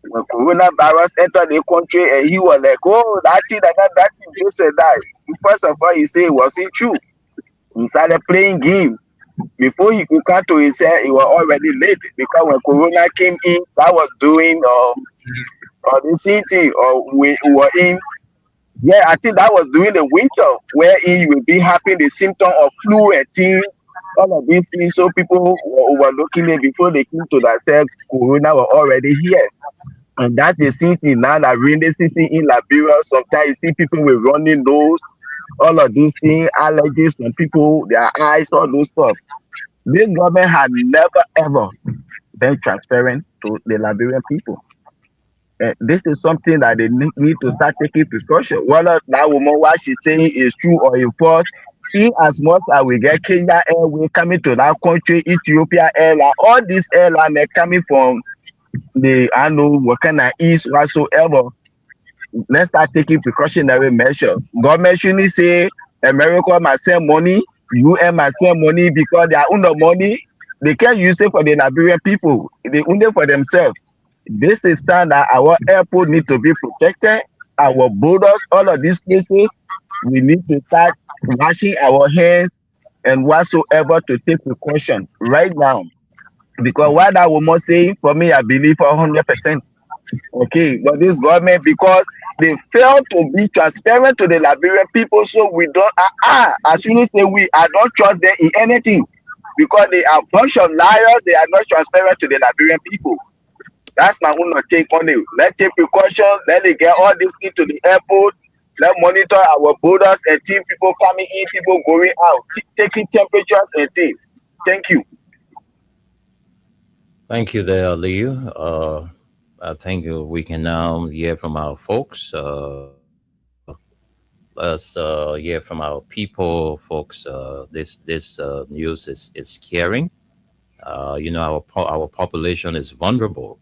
When coronavirus entered the country and he was like, oh, that thing, this and that. First of all, he said it wasn't true. He started playing game. Before he could come to himself, it was already late because when Corona came in, that was doing the city or we were in. Yeah, I think that was during the winter where you will be having the symptom of flu and things, all of these things. So people were overlooking it before they came to themselves. Corona was already here. And that's the city now that rainy season in Liberia. Sometimes you see people with running nose, all of these things, allergies from people, their eyes, all those stuff. This government had never ever them transparent to the Liberian people. This is something that they need to start taking precaution. Whether that woman what she's saying is true or is false, in as much as we get Kenya Airway coming to that country, Ethiopia Airline, all these airlines are coming from the I know what kind of east whatsoever. Let's start taking precautionary measures. Government shouldn't say America must send money, UN must send money because they own the money. They can't use it for the Liberian people. They own it for themselves. This is time that our airport need to be protected. Our borders, all of these places, we need to start washing our hands and whatsoever to take precaution right now. Because what that woman saying, for me, I believe 100%. Okay, but this government, because they fail to be transparent to the Liberian people, so we don't, as soon as say we, I don't trust them in anything because they are a bunch of liars, they are not transparent to the Liberian people. That's my own take on it. Let's take precautions, let it get all this into the airport, let's monitor our borders and see people coming in, people going out, taking temperatures and things. Thank you. Thank you there, Leo. I think we can now hear from our folks. Let's hear from our people, folks. This news is scaring. Our population is vulnerable,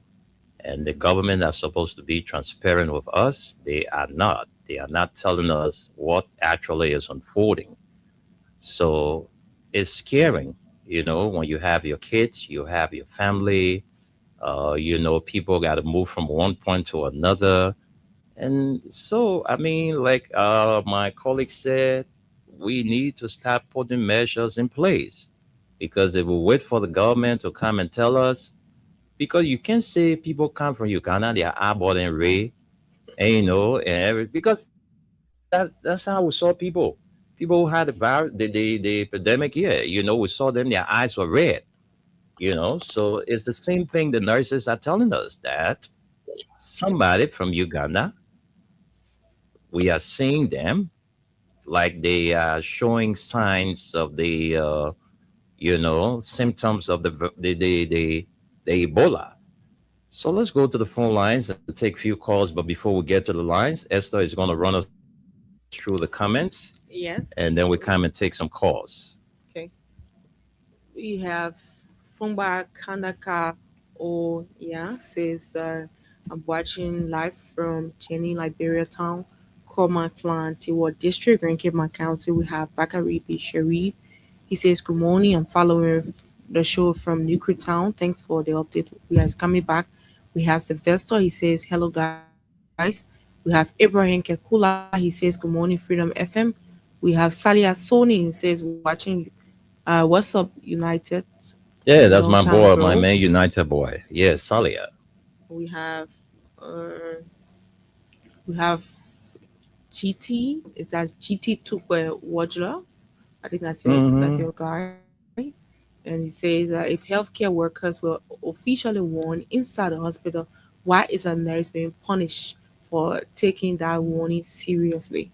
and the government are supposed to be transparent with us. They are not. They are not telling us what actually is unfolding. So it's scaring. When you have your kids, you have your family. People got to move from one point to another. And so, I mean, like my colleague said, we need to start putting measures in place because if we wait for the government to come and tell us, because you can't say people come from Uganda, they are eyeball and ray, and because that's how we saw people. People who had the epidemic here, we saw them, their eyes were red, So it's the same thing the nurses are telling us that somebody from Uganda, we are seeing them like they are showing signs of the symptoms of the Ebola. So let's go to the phone lines and take a few calls. But before we get to the lines, Esther is going to run us through the comments, Yes. and then we come and take some calls. Okay. We have Fumba Kanaka says, I'm watching live from Jenny, Liberia Town, Koma Clan, Tiwa District, Grand Cape County. We have Bakari B. Sharif. He says, good morning. I'm following the show from Newcrest Town. Thanks for the update. We guys coming back. We have Sylvester. He says, hello, guys. We have Ibrahim Kekula. He says, good morning, Freedom FM. We have Salia Sony. He says, watching What's Up United. Yeah, that's Long my time boy, ago. my man United boy. Yeah, Salia. We have GT. Is that GT Tukwe Wajla? I think that's Mhm. your guy. And he says if healthcare workers were officially warned inside the hospital, why is a nurse being punished for taking that warning seriously?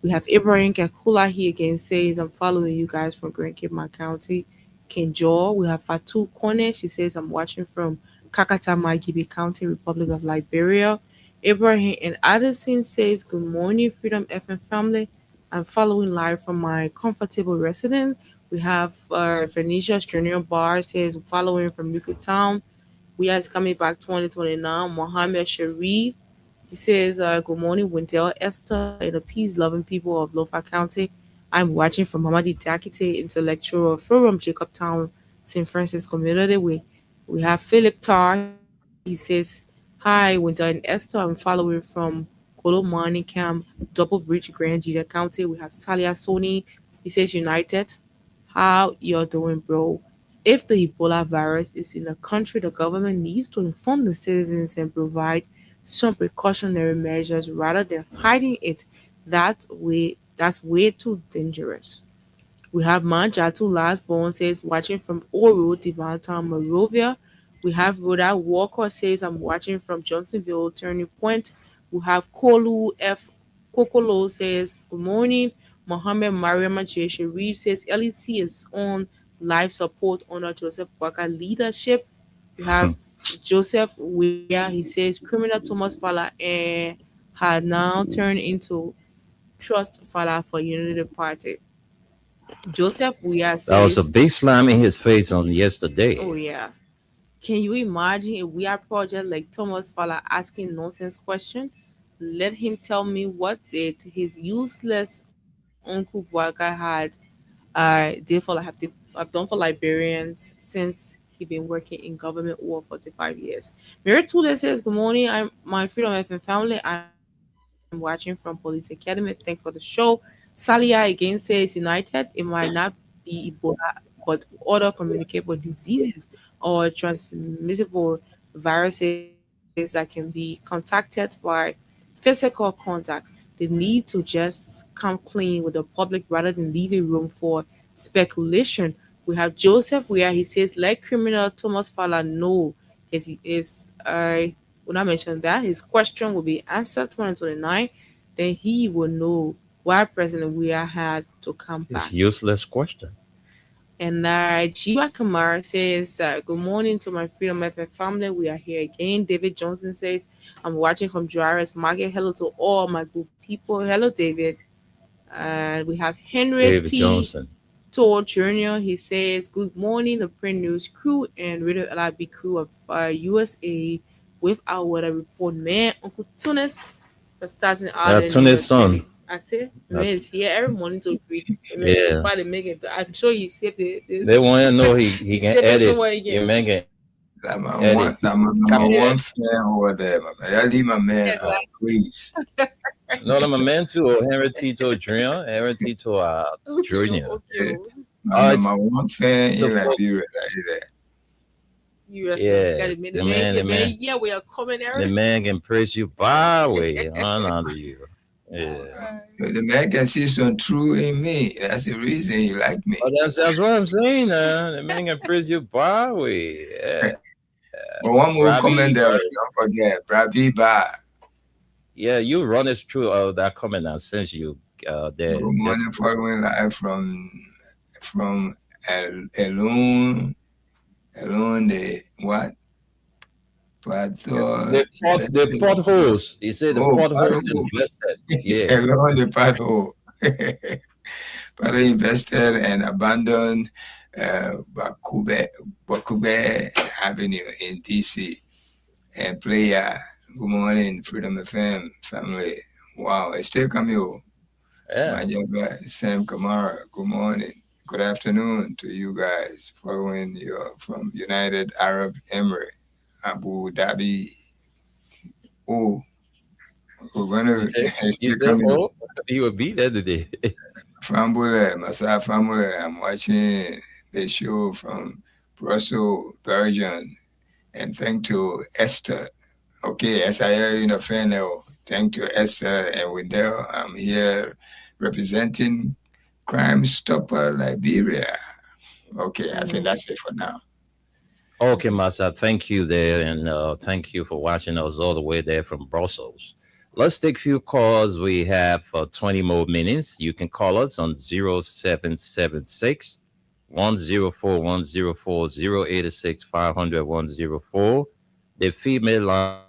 We have Ibrahim Kakula. He again says, I'm following you guys from Grand Cape County, Kenjor. We have Fatu Kone. She says, I'm watching from Kakata Magibi County, Republic of Liberia. Ibrahim and Addison says, good morning, Freedom FM family. I'm following live from my comfortable residence. We have Phoenicia's Junior Bar says, following from Newcastle Town. We are coming back 2029. Mohammed Sharif. He says, good morning, Wendell Esther and the peace-loving people of Lofa County. I'm watching from Hamadi Dakite Intellectual Forum, Jacob Town, St. Francis Community. We have Philip Tar. He says, hi, Wendell and Esther. I'm following from Kolomani Camp, Double Bridge, Grand Jita County. We have Salia Sony. He says, United. How you're doing, bro? If the Ebola virus is in a country, the government needs to inform the citizens and provide some precautionary measures rather than hiding it. That's way too dangerous. We have Manjatu Lastborn says watching from Oro, Divantown, Morovia. We have Rhoda Walker says I'm watching from Johnsonville, Turning Point. We have Kolu F. Kokolo says good morning. Mohammed Mariam J. Sharif says LEC is on live support under Joseph Baka leadership. You have Joseph Weah. He says criminal Thomas Fala had now turned into trust Fala for Unity Party. Joseph Weah That was a says, big slam in his face on "Oh yesterday. yeah, can you imagine a Weah project like Thomas Fala asking nonsense question? Let him tell me what did his useless uncle Bwaka had did for have done for Liberians since he been working in government over 45 years. Mary Tule says, good morning. I'm my Freedom FM family. I'm watching from Police Academy. Thanks for the show. Salia again says, United, it might not be Ebola, but other communicable diseases or transmissible viruses that can be contacted by physical contact. They need to just come clean with the public rather than leave a room for speculation. We have Joseph where he says, like criminal Thomas Fowler, no, when I mentioned that his question will be answered 2029, then he will know why President Weah had to come It's back. useless question. And Jiwa Kamara says, good morning to my Freedom FM family. We are here again. David Johnson says, I'm watching from Juarez Market. Hello to all my good people. Hello, David. And we have Henry David T. Johnson. Todd Jr. He says, good morning, the Print News crew and Radio LIB crew of USA with our weather report. Man, Uncle Tunis for starting out in New York Tunis son. City. I say, man is here every morning to greet. Yeah. Finally make it. I'm sure he saved They want to know he can saved it edit. somewhere You again. man can That my edit. one, that my number one fan over there, my man. Y'all leave my man Yeah, out, please. No, I'm a man too. Henry Tito Jr. Henry Tito Jr. Okay. My it's- number one fan it's a in book. Liberia right there. USA. Yes, Got it, man. the The man- the man, man. yeah, we are coming, The Eric. man can praise you by way. Honor to you. Yeah. So the man can see some true in me. That's the reason he like me. But that's what I'm saying. The man can praise you by way. Yeah. But one more Robbie, comment there, don't forget, Brabi Ba. Yeah, you run us through that comment now since you there. Good morning, following live from Elon the what? The potholes. He said the potholes pothole. invested. Yeah. Elon the pothole. But invested and abandoned Bakube Avenue in DC. And player, good morning, Freedom FM family. Wow, it's still coming. Yeah. My yoga, Sam Kamara, good morning. Good afternoon to you guys following you from United Arab Emirates, Abu Dhabi. Oh, we're going to... You will be there today. Family, Masa family, I'm watching the show from Brussels, Belgium, and thank to Esther. Okay, SIA, fan. Thank to Esther, and with there, I'm here representing Crime Stopper Liberia. Okay, I think that's it for now. Okay, Masa, thank you there, and thank you for watching us all the way there from Brussels. Let's take a few calls. We have 20 more minutes. You can call us on 0776 104 104 086 500 104. The female line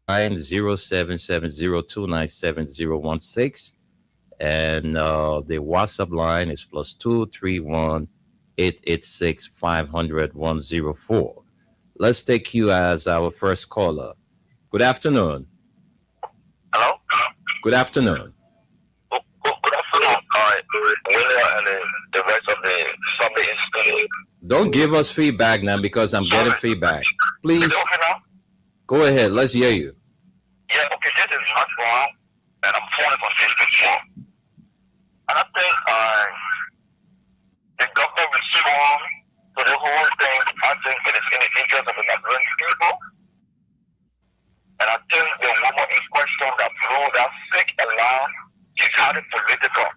0770297016. And the WhatsApp line is +231 886 500 104. Let's take you as our first caller. Good afternoon. Hello? Good afternoon. Good afternoon. William and the rest of the summit in studio. Don't give us feedback now because I'm getting feedback. Please Is it okay now? go ahead. Let's hear you. Yeah, okay, this is Matt Brown, and I'm phoning from Facebook 4. And I think the government respond to the whole thing. I think it is in the interest of the Nigerian people. And I think the woman in question that blew that fake alarm is highly political.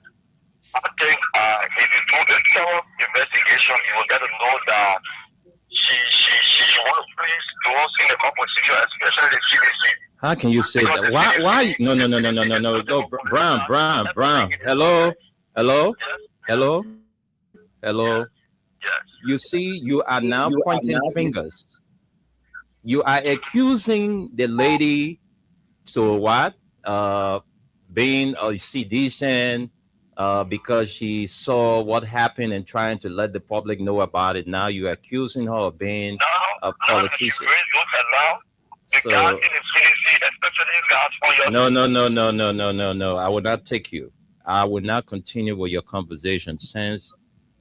I think if you do a thorough investigation, you will get to know that she want to please those in the opposition, especially the CDC. How can you say that? Why? No. Brown. Hello. Yes. You see, you are now pointing fingers. You are accusing the lady to what? Being a seditious because she saw what happened and trying to let the public know about it. Now you're accusing her of being a politician. So no. I will not take you. I will not continue with your conversation since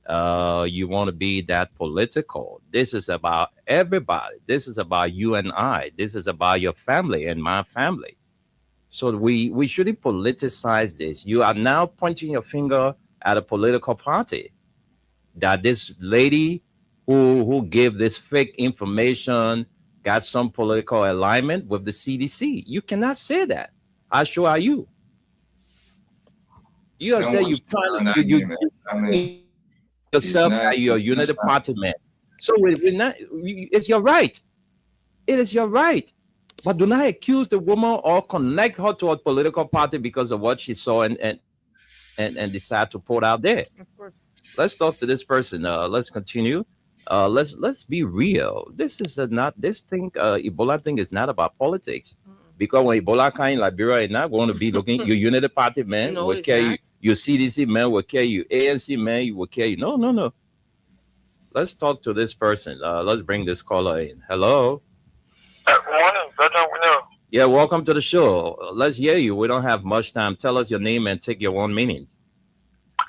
you want to be that political. This is about everybody. This is about you and I. This is about your family and my family. So we shouldn't politicize this. You are now pointing your finger at a political party. That this lady who gave this fake information got some political alignment with the CDC. You cannot say that. How sure are you? You are saying you yourself that you're a unity party man. So we're not. It's your right. It is your right. But do not accuse the woman or connect her to a political party because of what she saw and decide to put out there. Of course. Let's talk to this person. Let's continue. Let's be real. This is not this thing. Ebola thing is not about politics. Because when Ebola came in Liberia, it's not going to be looking. Your Unity Party man will care you. Your CDC man will care you. ANC man will care you. No. Let's talk to this person. Let's bring this caller in. Hello. Good morning, brother. Yeah, welcome to the show. Let's hear you. We don't have much time. Tell us your name and take your 1 minute.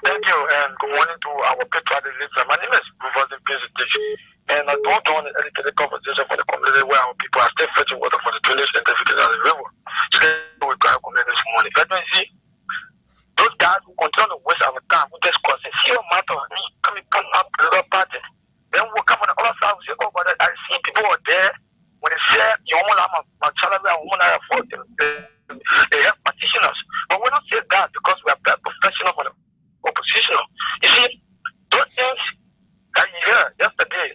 Thank you, and good morning to our patriotic listener. My name is Professor Visitation, and I don't want an educated conversation for the community where our people are still fetching water for the toilets and certificates of the river. So we got community this morning. Let me see. Those guys who continue to waste our time with this question, see what matter of me coming from up to the party. Then we'll come on the other side and say, oh, but I see people are there. When they say you want my child and woman are for them, they have petitioners. But we don't say that because we are professional for the opposition. You see, those things that you hear yesterday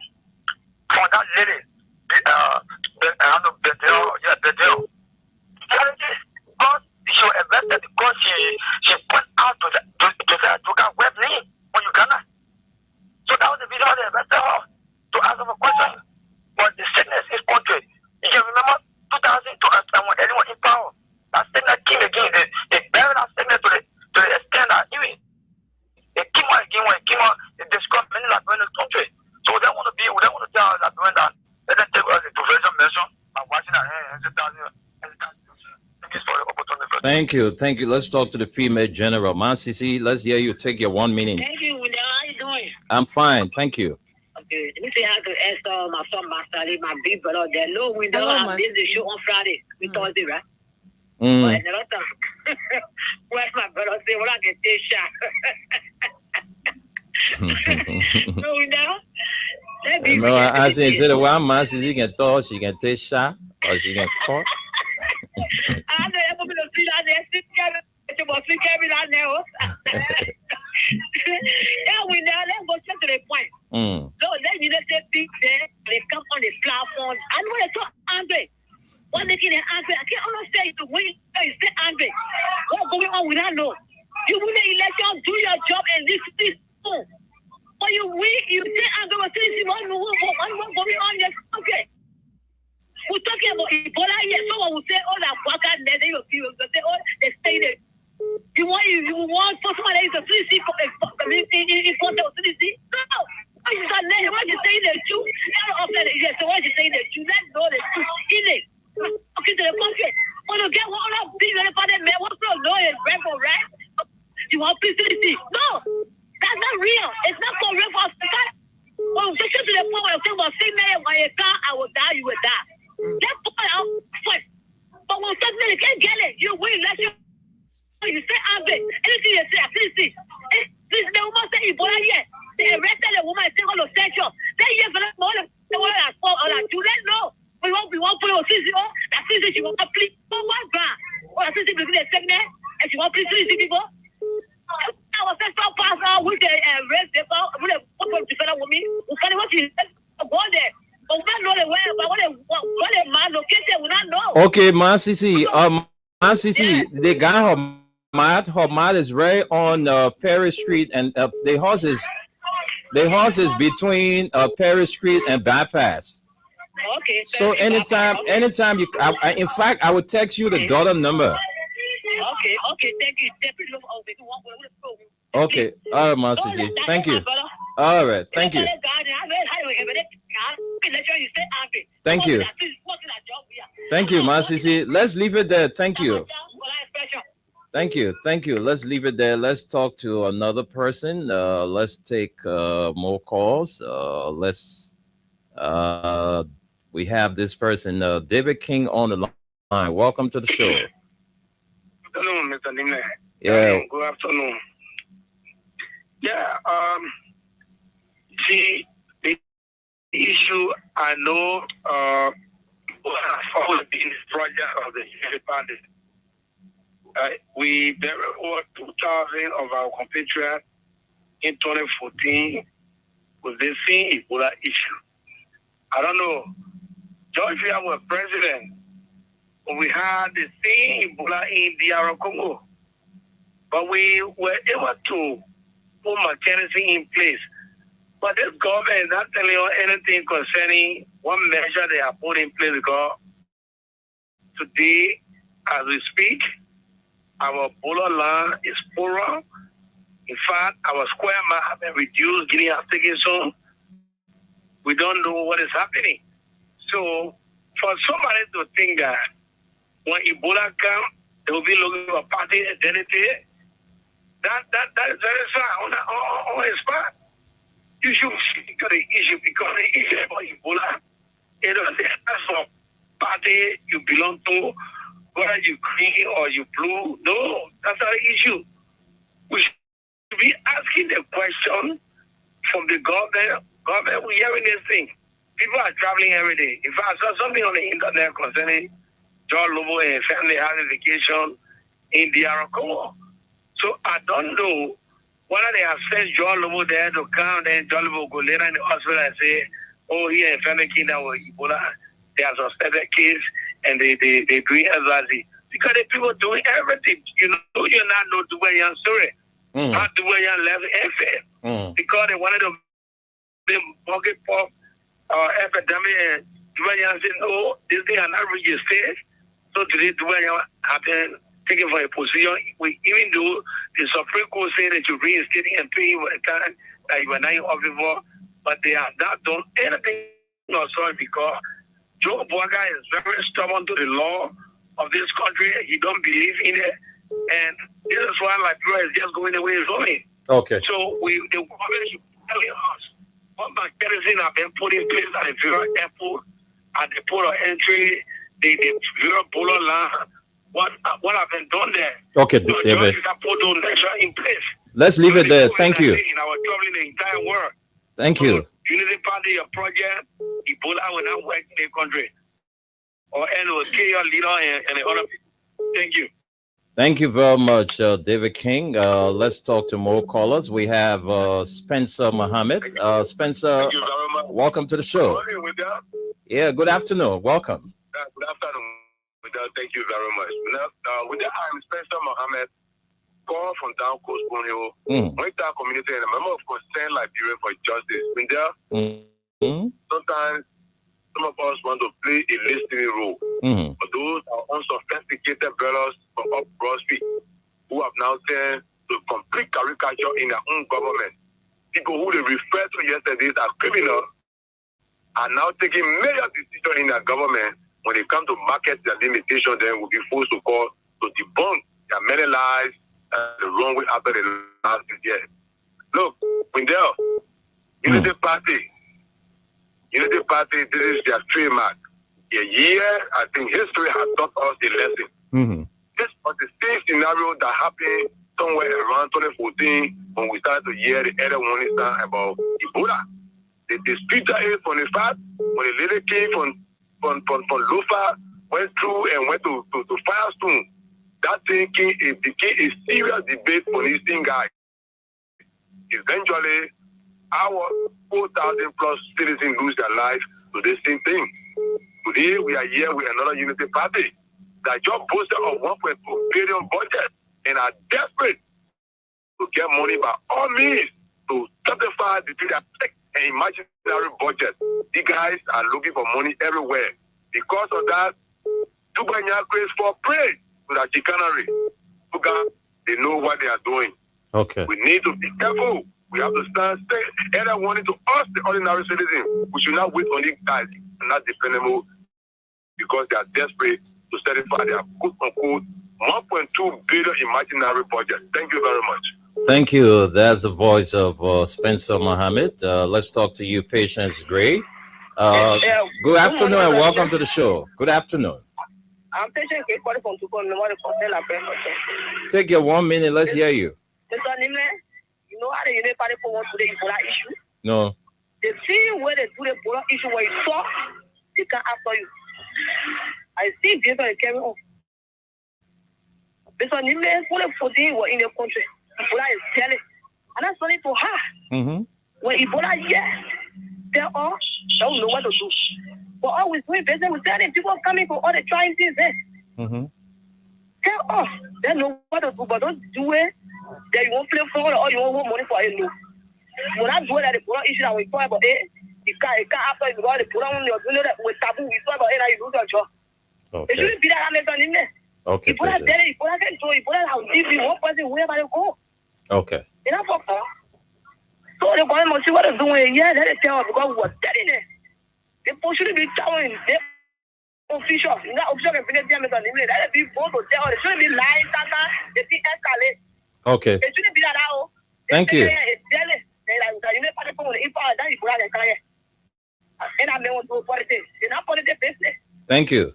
from that lady, Bedell. God, she was arrested because she put out to the web name on Uganda. So that was the video they arrested her to answer a question. But the sickness is country. You can remember 2002 when anyone in power, that sickness came again. They buried that sickness to the extent that even they came out again when it came out, they described many Liberian country. So they want to tell Liberian that let them take us the prevention measure by washing our hands and Thank you. Let's talk to the female general. Masisi, let's hear you. Take your 1 minute. Thank you, Winda. How you doing? I'm fine. Thank you. Okay, let me say hi to Esther, my son, Master, my big brother. There, no Winda. I did the show on Friday. We Thursday, right? But another time, where's my brother? Say, well, I can take shot. No Winda. No, I say, instead of one Masisi can talk, she can take shot or she can talk. I know you're going to see that there. Yeah, Winda, let's go straight to the point. So then you just say big thing, they come on the platform. I know they're so angry. One thing they're angry. I can't understand it when you stay angry. What's going on? We don't know. You win the election, do your job, and this is boom. But you win, you stay angry. But see one going on yes, okay. We're talking about Ebola here. Someone will say, oh, that Waka, they will say, oh, they stay there. You want for someone that is a CDC in front of CDC? No. Why you say the truth? Yes, so why you say the truth? Let's know the truth. In it. Okay, to the country. When you get one of these other men, what's the lawyer, right? You want CDC? No. That's not real. It's not for real for us. When you get to the point where you say, well, see me, when you die, I will die, you will die. That's point out first. But when you can't get it, you win. Let's you say angry. Anything you say, please see. This the woman say Ebola yet. They arrested the woman and take all the sexual. They hear for them all that fall all that. You don't know. We want to put on CCO. That CCO she want to please for one grand. Or that CCO begin to segment and she want to please people. I was just so fast now with the race people. With the different women. Who can what you go there. Okay, Masisi. Masisi, the guy her mat is right on Perry Street, and the house is between Perry Street and Bypass. Okay. So anytime you, in fact, I would text you the daughter number. Okay, thank you. Okay, all right, Master C. Thank you. All right, thank you. Thank you. Thank you, Master C. Let's leave it there. Thank you. Thank you. Thank you. Let's leave it there. Let's talk to another person. Let's take more calls. We have this person, David King, on the line. Welcome to the show. Good afternoon, Mr. Nimle. Yeah. Good afternoon. Yeah. See, the issue I know has always been the project of the Unity Party. We buried over 2,000 of our compatriots in 2014 with the same Ebola issue. I don't know. Georgia was president. We had the same Ebola in DR Congo. But we were able to put mechanism in place. But this government is not telling you anything concerning what measure they have put in place, because today, as we speak, our Ebola land is poorer. In fact, our square mile has been reduced, Guinea has taken some. We don't know what is happening. So, for somebody to think that when Ebola comes, they will be looking for party identity, that is very sad on his part. You should speak to the issue, because the issue about Ebola, it doesn't ask for party you belong to, whether you green or you blue. No, that's not the issue. We should be asking the question from the government. Government, we're hearing this thing. People are traveling every day. In fact, I saw something on the internet concerning John Lobo and family having vacation in DR Congo. So I don't know whether they have sent John Lobo there to come, then John Lobo go later in the hospital and say, oh, here in family kingdom with Ebola, they have suspected case and they doing SRC. Because the people doing everything. You know, you're not no Dubayan story. Not Dubayan left FM. Because they wanted to be pocket pop epidemic, and Dubayan said, no, this thing are not registered. So today Dubayan have been taken for a position, even though the Supreme Court said that you reinstate and pay for the time that you were not in office for, but they have not done anything or so, because Joe Boaga is very stubborn to the law of this country. He don't believe in it, and this is why Liberia is just going the way it's going. Okay. So the government should tell us what mechanism have been put in place at the Vera airport, at the port of entry, the Vera Polo land. What have been done there? Okay, so David. Put those measures in place. Let's leave it there. Thank you. In our traveling the entire world. Thank you. Unity Party, your project, Ebola will not work in the country. Or end will kill your leader and the other people. Thank you. Thank you very much, David King. Let's talk to more callers. We have Spencer Mohammed. Spencer, welcome to the show. Yeah, good afternoon. Welcome. Good afternoon. Thank you very much. With that, I'm Spencer Mohammed, call from Down Coast Borneo, Monitor Community, and a member of Concern Liberia for Justice. Sometimes some of us want to play a listening role. But those are unsophisticated brothers from up Broad Street who have now turned to complete caricature in their own government. People who they referred to yesterday as criminals are now taking major decisions in their government. When they come to market their limitation, then will be forced to call to debunk their many lies the wrong way after the last year. Look, Wendell, Unity Party, this is their trademark. A year, I think history has taught us a lesson. This was the same scenario that happened somewhere around 2014 when we started to hear the early warning sign about Ebola. The street is from the fact when the lady came from Lofa, went through and went to Firestone. That thing became a serious debate for these thing guys. Eventually, our 4,000 plus citizens lose their lives to this same thing. Today, we are here with another Unity Party that just boasted of 1.2 billion budget and are desperate to get money by all means to justify the thing that an imaginary budget. The guys are looking for money everywhere. Because of that, Tubanya craze for praise to the chicanery. They know what they are doing. Okay. We need to be careful. We have to stand either warning to us, the ordinary citizen. We should not wait on these guys and not dependable because they are desperate to satisfy their quote unquote 1.2 billion imaginary budget. Thank you very much. Thank you. That's the voice of Spencer Mohammed. Let's talk to you, Patience Gray. Good afternoon and welcome to the show. Good afternoon. I'm Patience Gray calling from Take your 1 minute. Let's hear you. You know how the United Party for one today Ebola issue? No. The same way they do the Ebola issue where you talk, they can after you. I see this on the camera. Because you may put a 14 were in the country. Ebola is telling. And that's funny to her. Mm-hmm. When Ebola, yes, they're all don't know what to do. But always doing business with telling people coming for all the trying things there. Mm-hmm. Tell us, they know what to do, but don't do it. That you won't play for or you won't want money for it. No. When I do it at the Ebola issue, I will talk about it. You can't after you go to the Ebola on your that with taboo, we talk about it and you lose your job. Okay. It shouldn't be that I'm in there. Okay. Ebola tell it, Ebola can do it, Ebola how deep you one person wherever you go. Okay. Enough of that. So the government see what they're doing. Yeah, let it tell us because we're telling it. People shouldn't be telling them. Official, not official can finish them. Let it be bold to tell. They shouldn't be lying, Tata. They be escalate. Okay. It shouldn't be that how. Thank you. Thank you.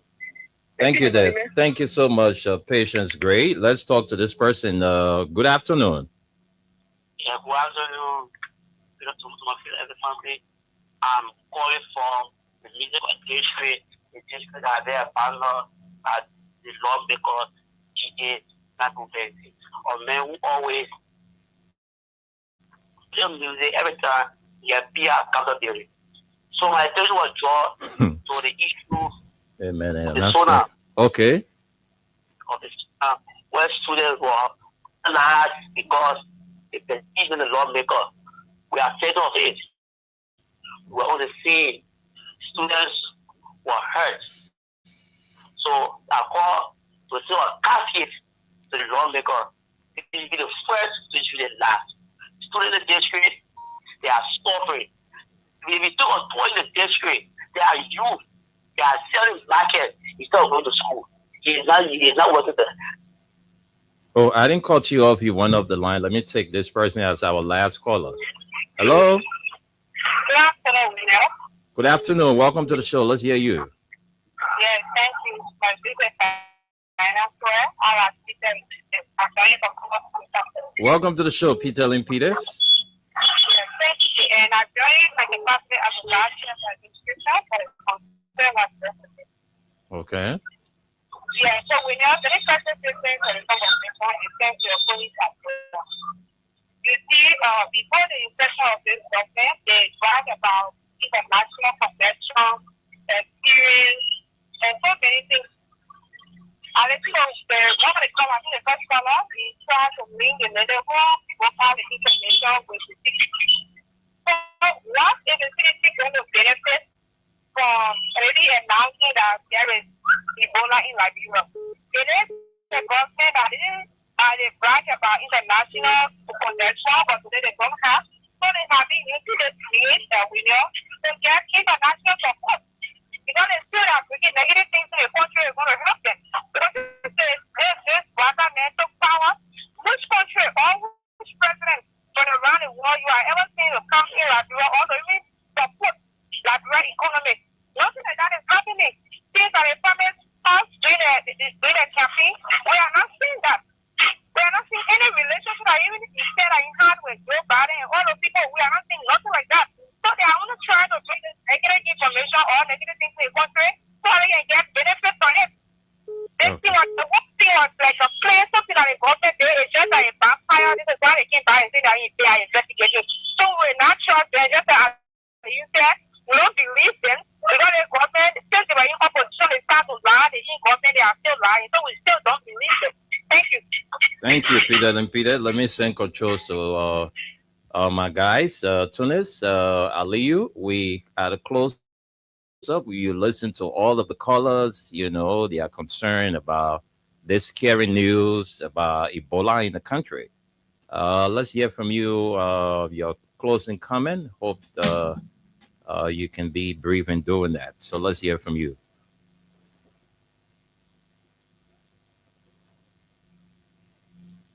Thank you, Dave. Thank you so much, Patience Gray. Let's talk to this person. Good afternoon. Yeah, good afternoon. Good afternoon, every family. I'm calling from the music district. The district that they abandoned at the lawmaker, GA, Nakubensi. Or men who always play music every time you be accountability. So my attention was drawn to the issue Amen. of the SONA. Okay. Of the where students were asked because if the even the lawmaker, we are afraid of it. We're on the scene. Students were hurt. So I call to say a casket to the lawmaker. It will be the first, it will be the last. Students in the district, they are suffering. If you took a tour in the district, they are youth. They are selling market instead of going to school. He is not working there. Oh, I didn't cut you off. You went off the line. Let me take this person as our last caller. Hello. Good afternoon, Will. Good afternoon. Welcome to the show. Let's hear you. Yes, thank you. My business finance where our system is applying for Welcome to the show, Peter Lynn Peters. Thank you. And I joined my department as a last year administrator for the consumer. Okay. Yeah, so we know the next person is saying for the government is sent to a police officer. You see, before the inception of this government, they brag about international convention, experience, and so many things. And it's the moment they come, I think the first caller, we try to bring the middle local information with the city. So what is the city going to benefit from already announcing that there is Ebola in Liberia? It is the government that they brag about international convention, but today they don't have. So they have been into the create we know to get international support. Because they still are bringing negative things to the country is going to help them. Because this brother man took power. Which country or which president from around the world you are ever seen to come here Liberia or to even support Liberia economy? Nothing like that is happening. Things are informing us during the campaign. We are not seeing that. We are not seeing any relationship that even if you said that you had with Joe Biden and all those people, we are not seeing nothing like that. So they are only trying to bring this negative information or negative things to the country so they can get benefit from it. This thing was, the whole thing was like a play, something that the government did. It's just like a backfire. This is why they came by and said that they are investigating. So we're not sure. They're just as you said, we don't believe them. Because the government, since they were in opposition, they start to lie. The government, they are still lying. So we still don't believe them. Thank you. Thank you, Peter. And Peter, let me send controls to My guys, Tunis, Aliyu, we at a close up. You listen to all of the callers, they are concerned about this scary news about Ebola in the country. Let's hear from you, your closing comment. Hope you can be brief in doing that. So let's hear from you.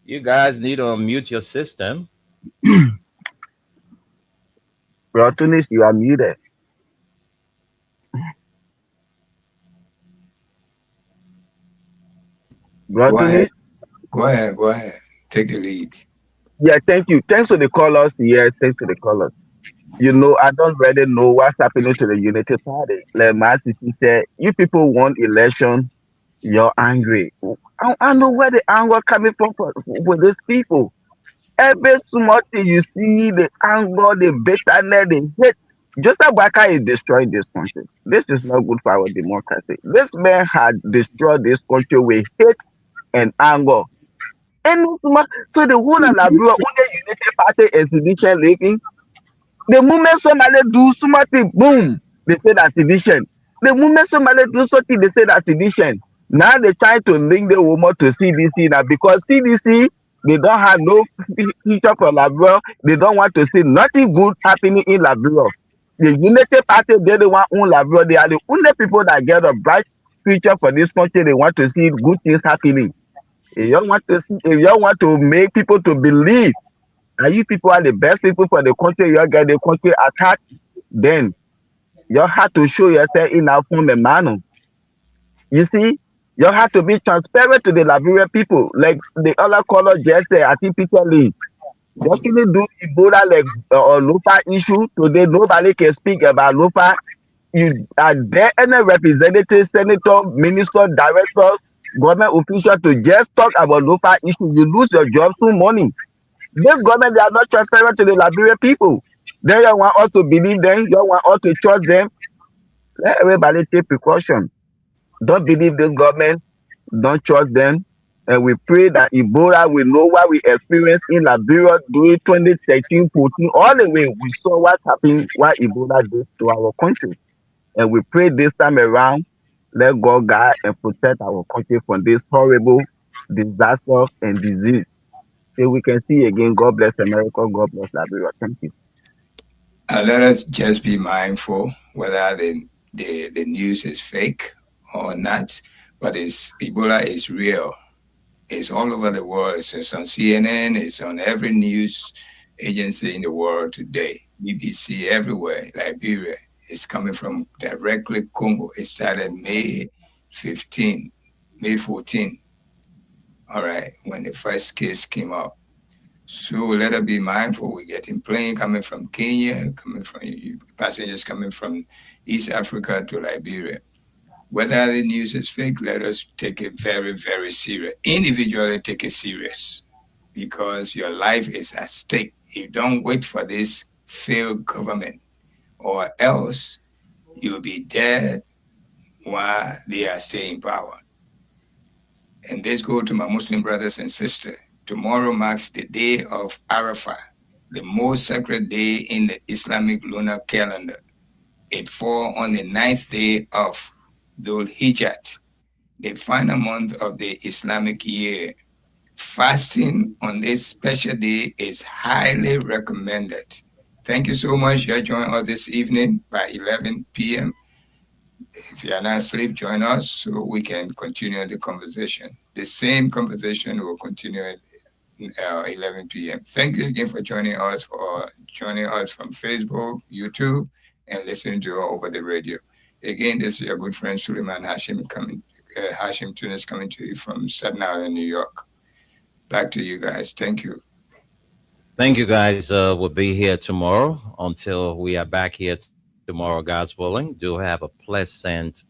You guys need to unmute your system. Bro, Tunis, you are muted. Bro, Go ahead. Tunis? Go ahead. Go ahead. Take the lead. Yeah, thank you. Thanks to the callers. Yes, thanks to the callers. I don't really know what's happening to the Unity Party. Like my sister said, you people want election, you're angry. I know where the anger coming from with these people. Every small thing you see, the anger, the bitterness, the hate. Joseph Baka is destroying this country. This is not good for our democracy. This man had destroyed this country with hate and anger. And so the whole of Liberia, only United Party exhibition leaking. The moment somebody do something, boom, they say that's sedition. The moment somebody do something, they say that's sedition. Now they try to link the woman to CDC now because CDC, they don't have no future for Liberia. They don't want to see nothing good happening in Liberia. The United Party, they're the one own Liberia. They are the only people that get a bright future for this country. They want to see good things happening. If you want to make people to believe and you people are the best people for the country, you get the country attacked, then you have to show yourself in a form and manner. You see, you have to be transparent to the Liberian people. Like the other caller just said, I think Peter Lee. They actually do Ebola like Lufa issue. Today, nobody can speak about Lufa. You are there any representative, senator, minister, directors, government official to just talk about Lufa issue? You lose your job soon money. This government, they are not transparent to the Liberian people. They don't want us to believe them. You don't want us to trust them. Let everybody take precaution. Don't believe this government. Don't trust them. And we pray that Ebola will know what we experienced in Liberia during 2013, 14. All the way, we saw what happened, what Ebola did to our country. And we pray this time around, let God guide and protect our country from this horrible disaster and disease. So we can see again, God bless America, God bless Liberia. Thank you. Let us just be mindful whether the news is fake or not, but Ebola is real. It's all over the world. It's on CNN, it's on every news agency in the world today. BBC everywhere, Liberia. It's coming from directly Congo. It started May 14. All right, when the first case came up. So let us be mindful. We're getting plane coming from Kenya, passengers coming from East Africa to Liberia. Whether the news is fake, let us take it very, very serious. Individually, take it serious because your life is at stake. You don't wait for this failed government or else you'll be dead while they are staying in power. And this goes to my Muslim brothers and sisters. Tomorrow marks the day of Arafah, the most sacred day in the Islamic lunar calendar. It falls on the 9th day of Dhul Hijjah, the final month of the Islamic year. Fasting on this special day is highly recommended. Thank you so much. You're joining us this evening by 11 p.m. If you are not asleep, join us so we can continue the conversation. The same conversation will continue at 11 p.m. Thank you again for joining us from Facebook, YouTube, and listening to us over the radio. Again, this is your good friend Suleiman Hashim Hashim Tunis coming to you from Staten Island, New York. Back to you guys. Thank you. Thank you, guys. We'll be here tomorrow until we are back here tomorrow, God's willing. Do have a pleasant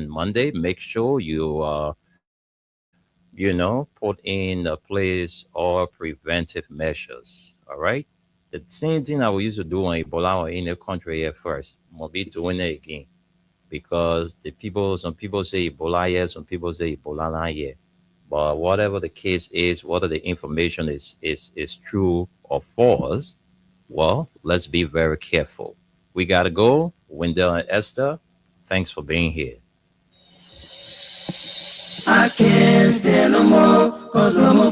Monday. Make sure you put in place all preventive measures. All right. The same thing I we used to do on Ebola or in the country here first. We'll be doing it again because some people say Ebola here, some people say Ebola not here. But whatever the case is, whether the information is true or false, Well, let's be very careful. We got to go. Wendell and Esther, thanks for being here. I can't stand no more, cause no more